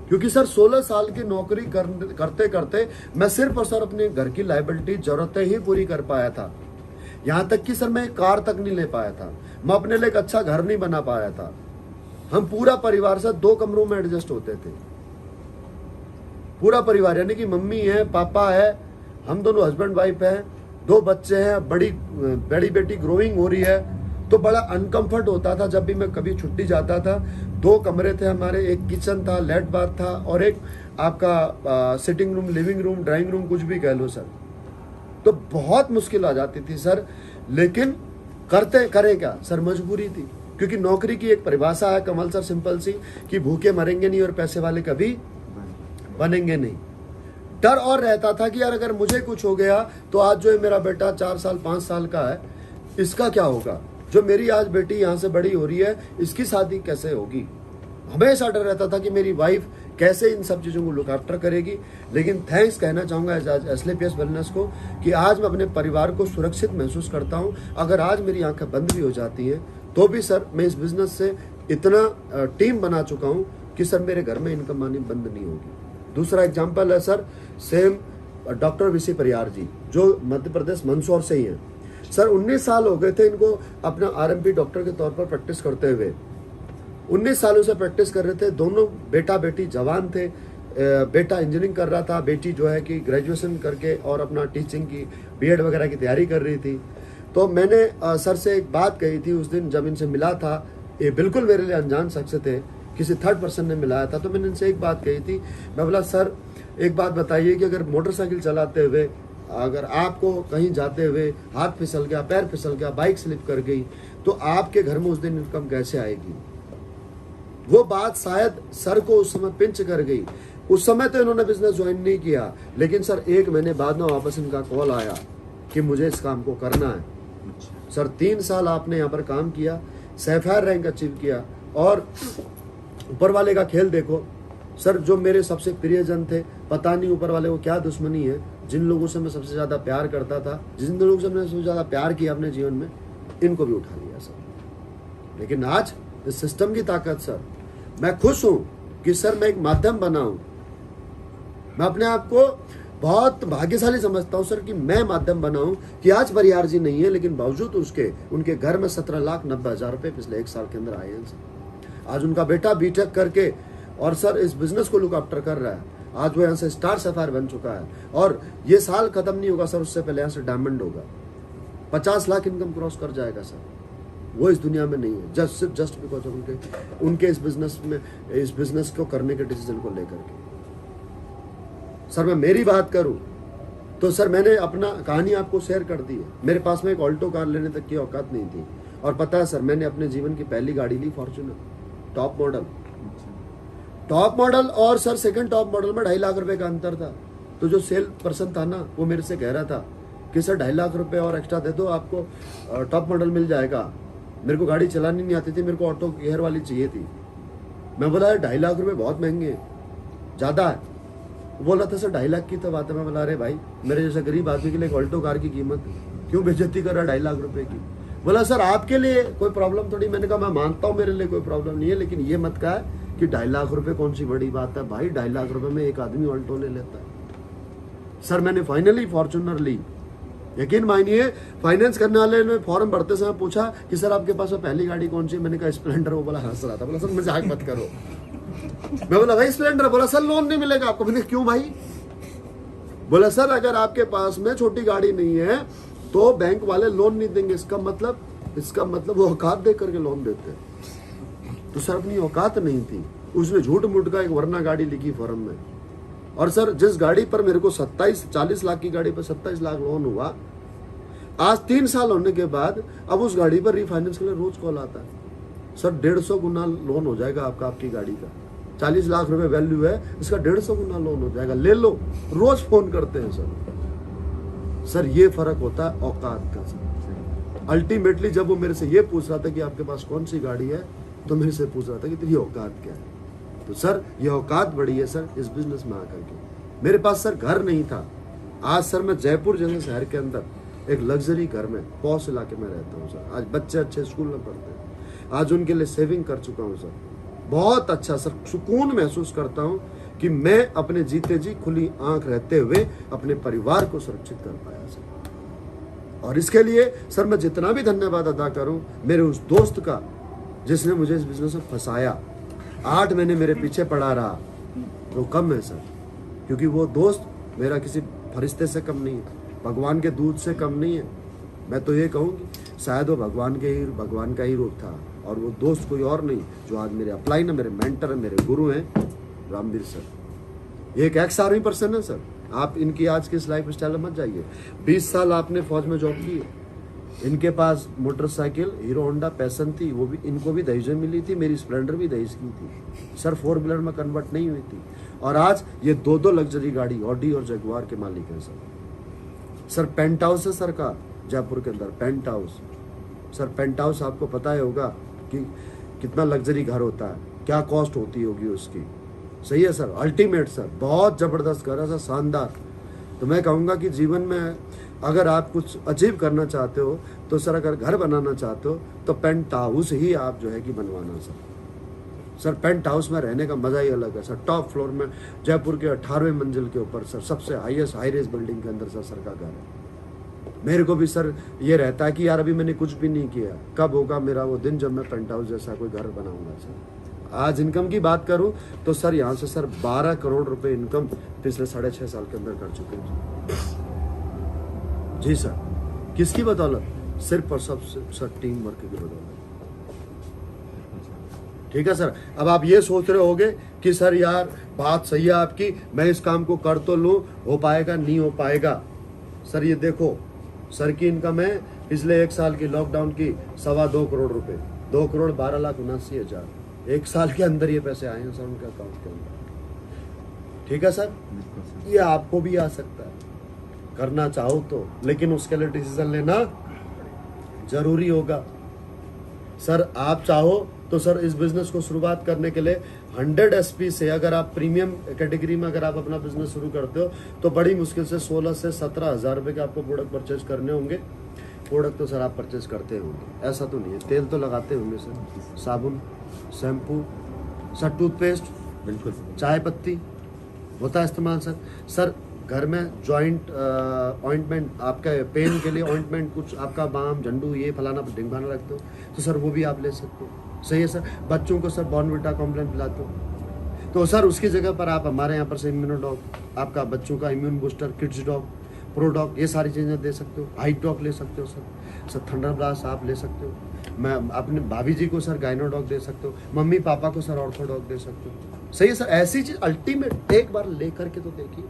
क्योंकि सर 16 साल की नौकरी करते करते मैं सिर्फ और सर अपने घर की लाइबिलिटी जरूरतें ही पूरी कर पाया था। यहाँ तक कि सर मैं एक कार तक नहीं ले पाया था, मैं अपने लिए एक अच्छा घर नहीं बना पाया था। हम पूरा परिवार से 2 कमरों में एडजस्ट होते थे, पूरा परिवार, यानी कि मम्मी है, पापा है, हम दोनों हस्बैंड वाइफ है, 2 बच्चे हैं, बड़ी बेटी ग्रोइंग हो रही है। तो बड़ा अनकंफर्ट होता था जब भी मैं कभी छुट्टी जाता था। 2 कमरे थे हमारे, एक किचन था, लेट बाथ था और एक आपका sitting room, living room, drawing room, कुछ भी कह लो सर। तो बहुत मुश्किल आ जाती थी सर, लेकिन करें क्या सर, मजबूरी थी। क्योंकि नौकरी की एक परिभाषा है कमल सर, सिंपल सी, कि भूखे मरेंगे नहीं और पैसे वाले कभी बनेंगे नहीं। डर और रहता था कि यार अगर मुझे कुछ हो गया तो आज जो है मेरा बेटा 4 साल 5 साल का है, इसका क्या होगा। जो मेरी आज बेटी यहाँ से बड़ी हो रही है, इसकी शादी कैसे होगी। हमेशा डर रहता था कि मेरी वाइफ कैसे इन सब चीज़ों को लुक आफ्टर करेगी। लेकिन थैंक्स कहना चाहूँगा एसलेपियस वेलनेस को कि आज मैं अपने परिवार को सुरक्षित महसूस करता हूँ। अगर आज मेरी आंखें बंद भी हो जाती हैं तो भी सर मैं इस बिजनेस से इतना टीम बना चुका हूँ कि सर मेरे घर में इनकम आनी बंद नहीं होगी। दूसरा एग्जाम्पल है sir, same doctor VC Pariyar जी, जो मध्य प्रदेश मंदसौर से ही हैं। सर 19 साल हो गए थे इनको अपना आरएमपी डॉक्टर के तौर पर प्रैक्टिस करते हुए। 19 सालों से प्रैक्टिस कर रहे थे। दोनों बेटा बेटी जवान थे। बेटा इंजीनियरिंग कर रहा था, बेटी जो है कि ग्रेजुएशन करके और अपना टीचिंग की बीएड वगैरह की तैयारी कर रही थी। तो मैंने सर से एक बात कही थी उस दिन जब इनसे मिला था। ये बिल्कुल मेरे लिए अनजान शख्स थे, किसी थर्ड पर्सन ने मिलाया था। तो मैंने इनसे एक बात कही थी, मैं बोला सर एक बात बताइए कि अगर मोटरसाइकिल चलाते हुए अगर आपको कहीं जाते हुए हाथ फिसल गया, पैर फिसल गया, बाइक स्लिप कर गई, तो आपके घर में उस दिन इनकम कैसे आएगी। वो बात शायद सर को उस समय पिंच कर गई। उस समय तो इन्होंने बिजनेस ज्वाइन नहीं किया, लेकिन सर 1 महीने बाद में वापस इनका कॉल आया कि मुझे इस काम को करना है। सर 3 साल आपने यहाँ पर काम किया, सैफायर रैंक अचीव किया और ऊपर वाले का खेल देखो सर। जो मेरे सबसे प्रियजन थे, पता नहीं ऊपर वाले को क्या दुश्मनी है, जिन लोगों से मैं सबसे ज्यादा प्यार करता था, जिन लोगों से मैंने सबसे ज्यादा प्यार किया अपने जीवन में, इनको भी उठा लिया सर। लेकिन आज इस सिस्टम की ताकत सर, मैं खुश हूं कि सर मैं एक माध्यम बना हूं। मैं अपने आप को बहुत भाग्यशाली समझता हूं सर कि मैं माध्यम बना हूं कि आज परियार जी नहीं है, लेकिन बावजूद उसके उनके घर में 17,90,000 रुपए पिछले 1 साल के अंदर आए हैं सर। आज उनका बेटा बीटेक करके और सर इस बिजनेस को लुक आफ्टर कर रहा है। आज वो यहाँ से स्टार सैफायर बन चुका है और ये साल खत्म नहीं होगा सर, उससे पहले यहाँ से डायमंड होगा। 50 लाख इनकम क्रॉस कर जाएगा सर। वो इस दुनिया में नहीं है, जस्ट बिकॉज ऑफ उनके इस बिजनेस को करने के डिसीजन को लेकर के। सर मैं मेरी बात करूं तो सर मैंने अपना कहानी आपको शेयर कर दी है। मेरे पास में एक ऑल्टो कार लेने तक की औकात नहीं थी और पता है सर मैंने अपने जीवन की पहली गाड़ी ली फॉर्च्यूनर, टॉप मॉडल और सर सेकंड टॉप मॉडल में 2.5 लाख रुपए का अंतर था। तो जो सेल पर्सन था ना, वो मेरे से कह रहा था कि सर 2.5 लाख रुपए और एक्स्ट्रा दे दो, आपको टॉप मॉडल मिल जाएगा। मेरे को गाड़ी चलानी नहीं आती थी, मेरे को ऑटो गियर वाली चाहिए थी। मैं बोला 2.5 लाख रुपए बहुत महंगे हैं, ज्यादा है। वो बोला था सर 2.5 लाख की तो बात है। मैं बोला अरे भाई, मेरे जैसे गरीब आदमी के लिए एक ऑल्टो कार की कीमत क्यों बेइज्जती कर रहा है 2.5 लाख रुपए की। बोला सर आपके लिए कोई प्रॉब्लम थोड़ी। मैंने कहा मैं मानता हूँ मेरे लिए कोई प्रॉब्लम नहीं है, लेकिन ये मत कहा कि 2.5 लाख रुपए कौन सी बड़ी बात है भाई। 2.5 लाख रुपए में एक आदमी ऑल्टो ले लेता है। सर मैंने फाइनली फॉर्च्यूनर ली। यकीन मानिए, फाइनेंस करने वाले ने फॉर्म भरते समय पूछा कि सर आपके पास पहली गाड़ी कौन सी है। मैंने कहा स्प्लेंडर। वो बोला हंस रहा था, बोला सर मजाक मत करो। मैं बोला भाई स्प्लेंडर। बोला सर लोन नहीं मिलेगा आपको। मैंने क्यों भाई। बोला सर अगर आपके पास में छोटी गाड़ी नहीं है तो बैंक वाले लोन नहीं देंगे। इसका मतलब वो औकात दे करके लोन देते। तो सर अपनी औकात नहीं थी, उसने झूठ मूठ का एक वरना गाड़ी लिखी फॉर्म में। और सर जिस गाड़ी पर मेरे को 40 लाख की गाड़ी पर 27 लाख लोन हुआ, आज 3 साल होने के बाद अब उस गाड़ी पर रिफाइनेंस के लिए रोज कॉल आता है, सर 150 गुना लोन हो जाएगा आपका, आपकी गाड़ी का 40 लाख रुपए वैल्यू है, इसका 150 गुना लोन हो जाएगा, ले लो। रोज फोन करते हैं सर ये फर्क होता है औकात का सर। अल्टीमेटली जब वो मेरे से ये पूछ रहा था कि आपके पास कौन सी गाड़ी है, तो मेरे से पूछ रहा था कि तेरी औकात क्या है। तो सर ये औकात बड़ी है सर इस बिजनेस में आकर के। मेरे पास सर घर नहीं था, आज सर मैं जयपुर जैसे शहर के अंदर एक लग्जरी घर में पॉश इलाके में रहता हूँ सर। आज बच्चे अच्छे स्कूल में पढ़ते हैं, आज उनके लिए सेविंग कर चुका हूँ सर। बहुत अच्छा सर सुकून महसूस करता हूँ कि मैं अपने जीते जी खुली आंख रहते हुए अपने परिवार को सुरक्षित कर पाया सर। और इसके लिए सर मैं जितना भी धन्यवाद अदा करूं मेरे उस दोस्त का जिसने मुझे इस बिजनेस में फंसाया, 8 महीने मेरे पीछे पड़ा रहा, वो कम है सर। क्योंकि वो दोस्त मेरा किसी फरिश्ते से कम नहीं है, भगवान के दूत से कम नहीं है। मैं तो ये कहूँगी शायद वो भगवान का ही रूप था, और वो दोस्त कोई और नहीं जो आज मेरे अपलाइन है, मेरे मेंटर है, मेरे गुरु हैं, रामवीर सर। ये एक एक्स आर्मी पर्सन है सर। आप इनकी आज की इस लाइफ स्टाइल में मत जाइए। 20 साल आपने फौज में जॉब की है। इनके पास मोटरसाइकिल हीरो होंडा पैसन थी, वो भी इनको भी दहेज में मिली थी, मेरी स्प्लेंडर भी दहेज की थी सर, 4 व्हीलर में कन्वर्ट नहीं हुई थी। और आज ये 2 लग्जरी गाड़ी ऑडी और जगुआर के मालिक हैं सर। पेंट हाउस है सर का जयपुर के अंदर, paint house sir. Paint house आपको पता ही होगा कि कितना लग्जरी घर होता है, क्या कॉस्ट होती होगी उसकी। सही है सर, अल्टीमेट सर, बहुत जबरदस्त घर है सर, शानदार। तो मैं कहूँगा कि जीवन में अगर आप कुछ अचीव करना चाहते हो तो सर, अगर घर बनाना चाहते हो तो पेंट हाउस ही आप जो है कि बनवाना सर। पेंट हाउस में रहने का मजा ही अलग है सर। टॉप फ्लोर में जयपुर के 18वें मंजिल के ऊपर सर, सबसे हाईएस्ट हाईरेज बिल्डिंग के अंदर सर का घर है। मेरे को भी सर ये रहता है कि यार अभी मैंने कुछ भी नहीं किया, कब होगा मेरा वो दिन जब मैं पेंट हाउस जैसा कोई घर बनाऊंगा सर। आज इनकम की बात करूं तो सर यहाँ से सर 12 करोड़ रुपए इनकम पिछले 6.5 साल के अंदर कर चुके हैं जी सर। किसकी बदौलत? सिर्फ और सब सर टीम वर्क की बदौलत। ठीक है सर। अब आप ये सोच रहे होगे कि सर यार बात सही है आपकी, मैं इस काम को कर तो लूं, हो पाएगा नहीं हो पाएगा। सर ये देखो, सर की इनकम है पिछले 1 साल की लॉकडाउन की 2.25 करोड़ रुपए, 2,12,79,000। 1 साल के अंदर ये पैसे आए हैं सर उनके अकाउंट के अंदर। ठीक है सर, ये आपको भी आ सकता है करना चाहो तो, लेकिन उसके लिए डिसीजन लेना जरूरी होगा सर। आप चाहो तो सर इस बिजनेस को शुरुआत करने के लिए 100 SP से, अगर आप प्रीमियम कैटेगरी में अगर आप अपना बिजनेस शुरू करते हो तो बड़ी मुश्किल से 16 से 17 हज़ार रुपए के आपको प्रोडक्ट परचेज करने होंगे। प्रोडक्ट तो सर आप परचेज करते होंगे, ऐसा तो नहीं है। तेल तो लगाते होंगे सर, साबुन, शैम्पू सर, टूथपेस्ट, बिल्कुल, चाय पत्ती होता है इस्तेमाल सर। घर में जॉइंट ऑइंटमेंट, आपका पेन के लिए ऑइंटमेंट, कुछ आपका बाम झंडू ये फलाना ढिंगाना रखते हो तो सर वो भी आप ले सकते हो। सही है सर। बच्चों को सर बॉर्नविटा कॉम्प्लेन पिलाते हो तो सर उसकी जगह पर आप हमारे यहाँ पर से इम्यूनोडॉग, आपका बच्चों का इम्यून बूस्टर, किड्स डॉग, प्रोडॉग, ये सारी चीज़ें दे सकते हो। हाइट डॉग ले सकते हो सर। थंडर ब्लास्ट आप ले सकते हो। मैं अपने भाभी जी को सर गाइनोडॉग दे सकते हो, मम्मी पापा को सर ऑर्थोडॉग दे सकते हो। सही है सर। ऐसी चीज अल्टीमेट एक बार ले करके तो देखिए।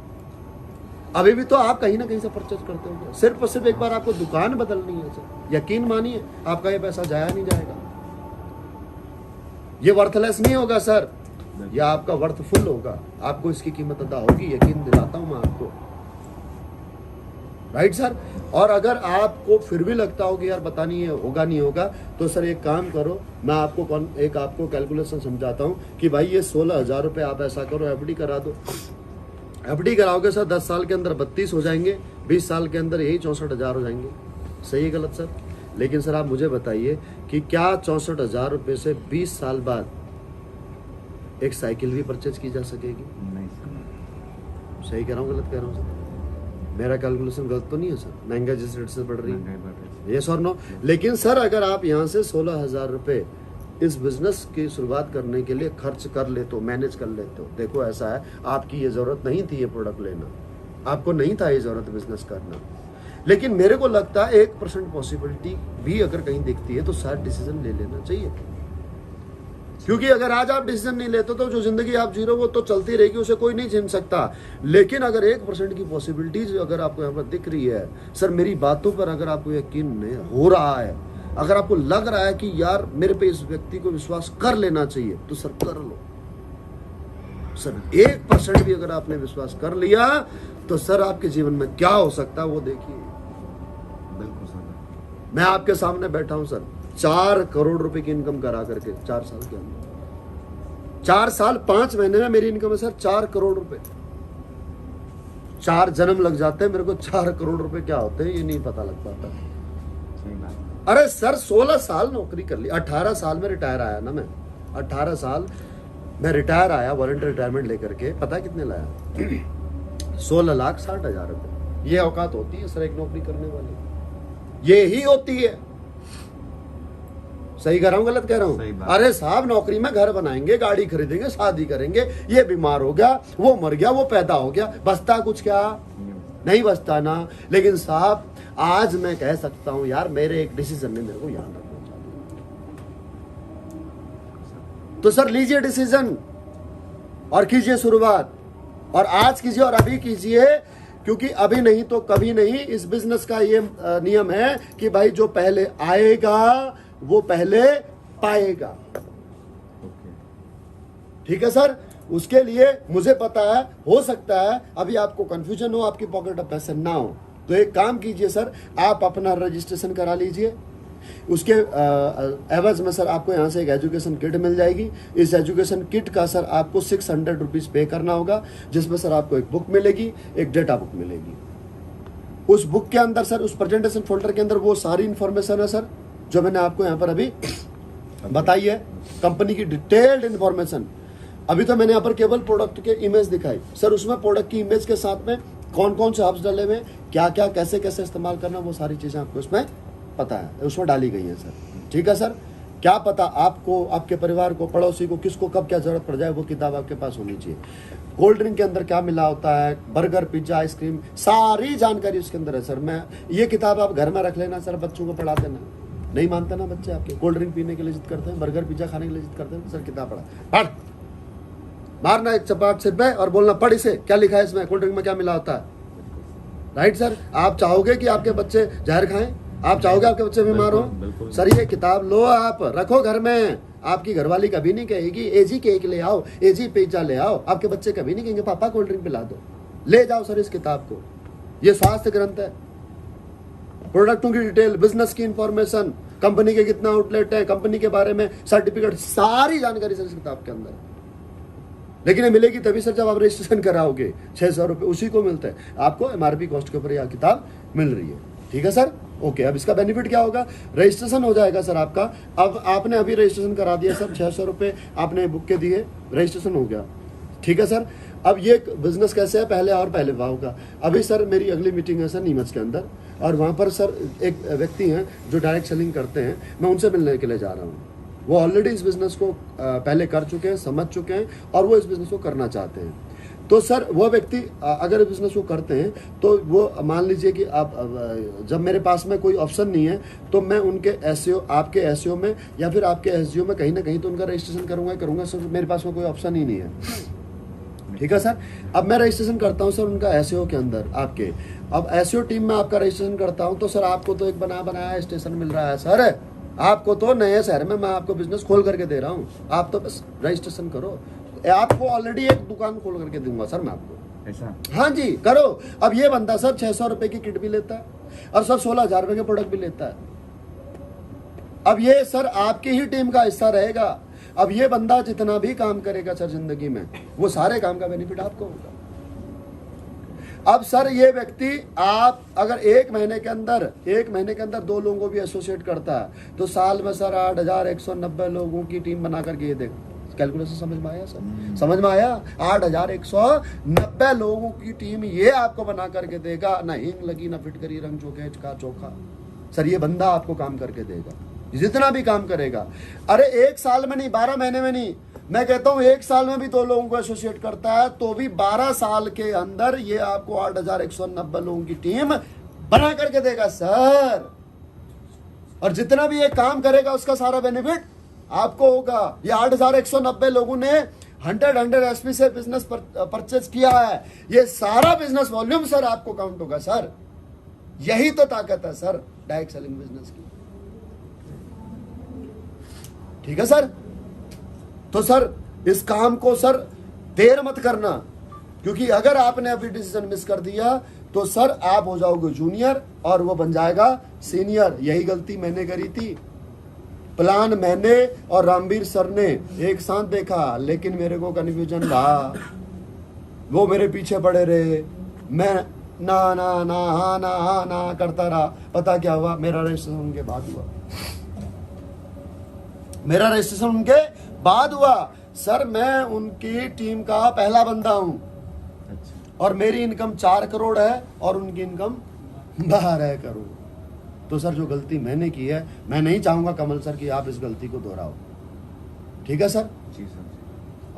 अभी भी तो आप कहीं ना कहीं से परचेज करते हो, सिर्फ और सिर्फ एक बार आपको दुकान बदलनी है सर। यकीन मानिए आपका ये पैसा जाया नहीं जाएगा, ये वर्थलेस नहीं होगा सर, या आपका वर्थफुल होगा। आपको इसकी कीमत अदा होगी, यकीन दिलाता हूं मैं आपको। Right sir. और अगर आपको फिर भी लगता हो कि यार पता नहीं है होगा नहीं होगा, तो सर एक काम करो, मैं आपको कैलकुलेशन समझाता हूं कि भाई ये 16,000 रुपए आप ऐसा करो, एफडी करा दो। एफडी कराओगे सर 10 साल के अंदर 32 हो जाएंगे, 20 साल के अंदर यही 64,000 हो जाएंगे। सही है गलत सर? लेकिन सर आप मुझे बताइए कि क्या 64,000 रुपए से 20 साल बाद एक साइकिल भी परचेज की जा सकेगी? नहीं सर। सही कह रहा हूँ गलत कह रहा हूँ सर? मेरा कैलकुलेशन गलत तो नहीं है सर? महंगाई जिस रेट से बढ़ रही है, यस और नो। लेकिन सर अगर आप यहाँ से 16,000 रुपए इस बिजनेस की शुरुआत करने के लिए खर्च कर लेते हो, मैनेज कर लेते हो, देखो ऐसा है आपकी ये जरूरत नहीं थी ये प्रोडक्ट लेना, आपको नहीं था ये जरूरत बिजनेस करना, लेकिन मेरे को लगता है 1% पॉसिबिलिटी भी अगर कहीं दिखती है तो सर डिसीजन ले लेना चाहिए। क्योंकि अगर आज आप डिसीजन नहीं लेते तो जो जिंदगी आप जी रहे हो वो तो चलती रहेगी, उसे कोई नहीं छीन सकता। लेकिन अगर 1% की पॉसिबिलिटीज अगर आपको यहाँ पर दिख रही है सर, मेरी बातों पर अगर आपको यकीन नहीं हो रहा है, अगर आपको लग रहा है कि यार मेरे पे इस व्यक्ति को विश्वास कर लेना चाहिए, तो सर कर लो। सर 1% भी अगर आपने विश्वास कर लिया तो सर आपके जीवन में क्या हो सकता है वो देखिए। बिल्कुल सर। मैं आपके सामने बैठा हूं सर, 4 करोड़ रुपए की इनकम करा करके 4 साल के अंदर, 4 साल 5 महीने में मेरी इनकम है सर 4 करोड़ रुपए। 4 जन्म लग जाते हैं मेरे को 4 करोड़ रुपए क्या होते हैं ये नहीं पता लग पाता। सही बात। अरे सर 16 साल नौकरी कर ली, 18 साल में रिटायर आया ना मैं, 18 साल मैं रिटायर आया वॉलंटियर रिटायरमेंट लेकर के। पता है कितने लाया? 16,60,000 रुपए। ये औकात होती है सर एक नौकरी करने वाली, ये ही होती है। सही कह रहा हूं गलत कह रहा सही हूं? बात। अरे साहब नौकरी में घर बनाएंगे, गाड़ी खरीदेंगे, शादी करेंगे, ये बीमार हो गया, वो मर गया, वो पैदा हो गया, बचता कुछ क्या? नहीं बचता ना। लेकिन साहब आज मैं कह सकता हूं यार मेरे एक डिसीजन ने मेरे को याद रखना चाहिए। तो सर लीजिए डिसीजन और कीजिए शुरुआत, और आज कीजिए और अभी कीजिए, क्योंकि अभी नहीं तो कभी नहीं। इस बिजनेस का ये नियम है कि भाई जो पहले आएगा वो पहले पाएगा। ठीक है सर। उसके लिए मुझे पता है, हो सकता है अभी आपको कंफ्यूजन हो, आपकी पॉकेट में पैसे ना हो, तो एक काम कीजिए सर, आप अपना रजिस्ट्रेशन करा लीजिए। उसके एवज में सर आपको यहाँ से एक एजुकेशन किट मिल जाएगी। इस एजुकेशन किट का सर आपको 600 रुपीज पे करना होगा, जिसमें सर आपको एक बुक मिलेगी, एक डेटा बुक मिलेगी। उस बुक के अंदर सर, उस प्रेजेंटेशन फोल्डर के अंदर वो सारी इंफॉर्मेशन है सर जो मैंने आपको यहाँ पर अभी बताई है, कंपनी की डिटेल्ड इंफॉर्मेशन। अभी तो मैंने यहाँ पर केवल प्रोडक्ट के इमेज दिखाई सर, उसमें प्रोडक्ट की इमेज के साथ में कौन कौन से हब्स डले हुए, क्या क्या कैसे कैसे इस्तेमाल करना, वो सारी चीजें आपको उसमें पता है, उसमें डाली गई है सर। ठीक है सर। क्या पता आपको, आपके परिवार को, पड़ोसी को, किसको कब क्या जरूरत पड़ जाए, वो किताब आपके पास होनी चाहिए। कोल्ड ड्रिंक के अंदर क्या मिला होता है, बर्गर, पिज्जा, आइसक्रीम, सारी जानकारी उसके अंदर है सर। मैं ये किताब आप घर में रख लेना सर, बच्चों को पढ़ा देना। नहीं मानते ना बच्चे आपके, कोल्ड ड्रिंक पीने के लिए जिद करते हैं, बर्गर पिज्जा खाने के लिए जिद करते हैं, सर किताब पढ़ा, पढ़, मारना एक चपाट सिर पे और बोलना पढ़ इसे, क्या लिखा है इसमें, कोल्ड ड्रिंक में क्या मिला होता है। Right sir. आप चाहोगे कि आपके बच्चे जहर खाएं? आप चाहोगे आपके बच्चे बीमार हो? सर ये किताब लो, आप रखो घर में। आपकी घरवाली कभी नहीं कहेगी एजी केक ले आओ, एजी पिज्जा ले आओ। आपके बच्चे कभी नहीं कहेंगे पापा कोल्ड ड्रिंक पिला दो। ले जाओ सर इस किताब को, ये स्वास्थ्य ग्रंथ है। प्रोडक्टों की डिटेल, बिजनेस की इंफॉर्मेशन, कंपनी के कितना आउटलेट है, कंपनी के बारे में सर्टिफिकेट, सारी जानकारी सर इस किताब के अंदर है। लेकिन ये मिलेगी तभी सर जब आप रजिस्ट्रेशन कराओगे। 600 रुपये उसी को मिलते हैं, आपको MRP कॉस्ट के ऊपर यह किताब मिल रही है। ठीक है सर। ओके, अब इसका बेनिफिट क्या होगा? रजिस्ट्रेशन हो जाएगा सर आपका। अब आपने अभी रजिस्ट्रेशन करा दिया सर, 600 रुपये आपने बुक के दिए, रजिस्ट्रेशन हो गया। ठीक है सर। अब ये बिजनेस कैसे है, पहले और पहले भाव का। अभी सर मेरी अगली मीटिंग है सर नीमच के अंदर, और वहाँ पर सर एक व्यक्ति हैं जो डायरेक्ट सेलिंग करते हैं, मैं उनसे मिलने के लिए जा रहा हूँ। वो ऑलरेडी इस बिजनेस को पहले कर चुके हैं, समझ चुके हैं, और वो इस बिजनेस को करना चाहते हैं। तो सर वो व्यक्ति अगर बिजनेस को करते हैं तो वो मान लीजिए कि आप, जब मेरे पास में कोई ऑप्शन नहीं है तो मैं उनके एसईओ, आपके एसईओ में या फिर आपके एसजीओ में कहीं ना कहीं तो उनका रजिस्ट्रेशन करूंगा सर। मेरे पास में कोई ऑप्शन ही नहीं है। ठीक है सर। अब मैं रजिस्ट्रेशन करता हूं सर उनका एसईओ के अंदर आपके। अब एसईओ टीम में आपका रजिस्ट्रेशन करता हूं तो सर आपको तो एक बनाया स्टेशन मिल रहा है सर। आपको तो नए शहर में मैं आपको बिजनेस खोल करके दे रहा हूं, आप तो बस रजिस्ट्रेशन करो। आपको ऑलरेडी एक दुकान खोल करके दूंगा सर मैं आपको। ऐसा? हाँ जी, करो। अब ये बंदा सर 600 रुपए की किट भी लेता है और सर 16,000 रुपए के प्रोडक्ट भी लेता है। अब ये सर आपकी ही टीम का हिस्सा रहेगा। अब ये बंदा जितना भी काम करेगा सर जिंदगी में, वो सारे काम का बेनिफिट आपको होगा। अब सर ये व्यक्ति, आप अगर एक महीने के अंदर 2 लोगों को भी एसोसिएट करता है तो साल में सर 8,190 लोगों की टीम बना करके ये देख, कैलकुलेशन समझ में आया सर? समझ में आया? 8,190 लोगों की टीम ये आपको बना करके देगा। ना हिंग लगी, ना फिटकरी, रंग चोखे का चोखा। सर ये बंदा आपको काम करके देगा, जितना भी काम करेगा। अरे 1 साल में नहीं, 12 महीने में नहीं, मैं कहता हूं 1 साल में भी 2 लोगों को एसोसिएट करता है तो भी 12 साल के अंदर ये आपको 8,190 लोगों की टीम बना करके देगा सर। और जितना भी ये काम करेगा उसका सारा बेनिफिट आपको होगा। ये 8,190 लोगों ने 100 एसपी से बिजनेस परचेज किया है। ये सारा बिजनेस वॉल्यूम सर आपको काउंट होगा सर। यही तो ताकत है सर डायरेक्ट सेलिंग बिजनेस की। ठीक है सर। तो सर इस काम को सर देर मत करना, क्योंकि अगर आपने अभी डिसीजन मिस कर दिया तो सर आप हो जाओगे जूनियर और वो बन जाएगा सीनियर। यही गलती मैंने करी थी। प्लान मैंने और रामवीर सर ने एक साथ देखा, लेकिन मेरे को कंफ्यूजन रहा। वो मेरे पीछे पड़े रहे, मैं ना ना ना हाँ ना हाँ ना करता रहा। पता क्या हुआ, मेरा रजिस्ट्रेशन उनके बाद हुआ। मेरा रजिस्ट्रेशन उनके बाद हुआ सर। मैं उनकी टीम का पहला बंदा हूं और मेरी इनकम 4 करोड़ है और उनकी इनकम 12 करोड़। तो सर जो गलती मैंने की है, मैं नहीं चाहूंगा कमल सर कि आप इस गलती को दोहराओ। ठीक है सर। जी सर।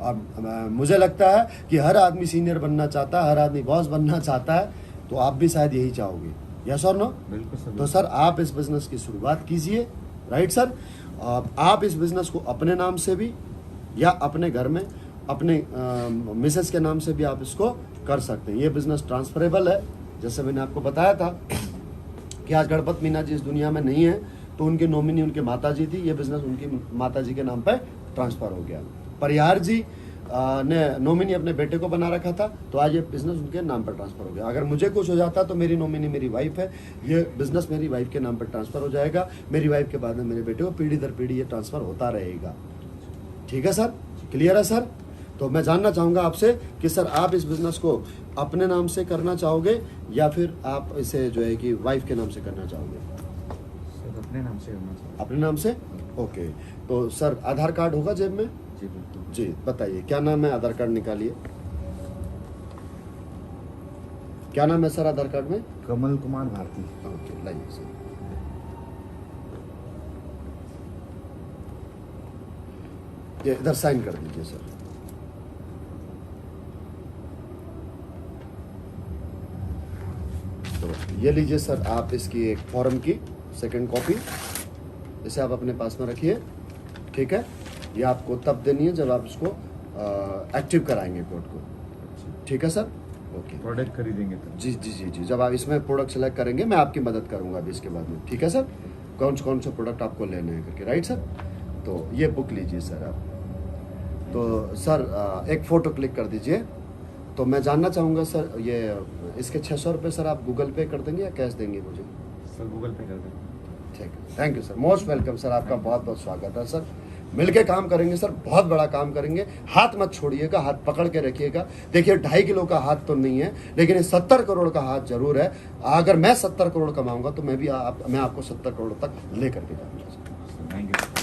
अब मुझे लगता है कि हर आदमी सीनियर बनना चाहता है, हर आदमी बॉस बनना चाहता है, तो आप भी शायद यही चाहोगे। यस और नो? बिल्कुल सर। तो सर आप इस बिजनेस की शुरुआत कीजिए। Right sir. आप इस बिजनेस को अपने नाम से भी या अपने घर में अपने मिसेस के नाम से भी आप इसको कर सकते हैं। ये बिजनेस ट्रांसफरेबल है। जैसे मैंने आपको बताया था कि आज गणपत मीना जी इस दुनिया में नहीं है, तो उनकी नॉमिनी उनके माता जी थी। ये बिजनेस उनकी माता जी के नाम पे ट्रांसफर हो गया। परिहार जी ने नॉमिनी अपने बेटे को बना रखा था, तो आज ये बिजनेस उनके नाम पर ट्रांसफर हो गया। अगर मुझे कुछ हो जाता तो मेरी नॉमिनी मेरी वाइफ है, ये बिजनेस मेरी वाइफ के नाम पर ट्रांसफर हो जाएगा। मेरी वाइफ के बाद में मेरे बेटे को पीढ़ी दर पीढ़ी ये ट्रांसफर होता रहेगा। ठीक है सर। क्लियर है सर। तो मैं जानना चाहूँगा आपसे कि सर आप इस बिजनेस को अपने नाम से करना चाहोगे या फिर आप इसे जो है कि वाइफ के नाम से करना चाहोगे? सर अपने नाम से करना चाहिए। अपने नाम से। ओके। तो सर आधार कार्ड होगा जेब में? जी बिल्कुल। जी बताइए क्या नाम है, आधार कार्ड निकालिए। क्या नाम है सर आधार कार्ड में? कमल कुमार भारती। ओके लाइए सर। ये इधर साइन कर दीजिए सर। तो ये लीजिए सर आप इसकी एक फॉर्म की सेकंड कॉपी, इसे आप अपने पास में रखिए। ठीक है। ये आपको तब देनी है जब आप इसको एक्टिव कराएंगे कोड को। ठीक है सर। ओके। प्रोडक्ट खरीदेंगे तो? जी जी जी जी। जब आप इसमें प्रोडक्ट सेलेक्ट करेंगे मैं आपकी मदद करूंगा अभी इसके बाद में। ठीक है सर। कौन से प्रोडक्ट आपको लेने हैं करके। Right sir. तो ये बुक लीजिए सर आप। तो सर एक फ़ोटो क्लिक कर दीजिए। तो मैं जानना चाहूँगा सर ये इसके 600 रुपये सर आप गूगल पे कर देंगे या कैश देंगे मुझे? सर गूगल पे कर देंगे। ठीक है। Thank you sir. Most welcome sir. आपका बहुत बहुत स्वागत है सर। मिलके काम करेंगे सर, बहुत बड़ा काम करेंगे। हाथ मत छोड़िएगा, हाथ पकड़ के रखिएगा। देखिए 2.5 किलो का हाथ तो नहीं है, लेकिन 70 करोड़ का हाथ जरूर है। अगर मैं 70 करोड़ कमाऊंगा तो मैं आपको 70 करोड़ तक लेकर के जाऊंगा। Thank you.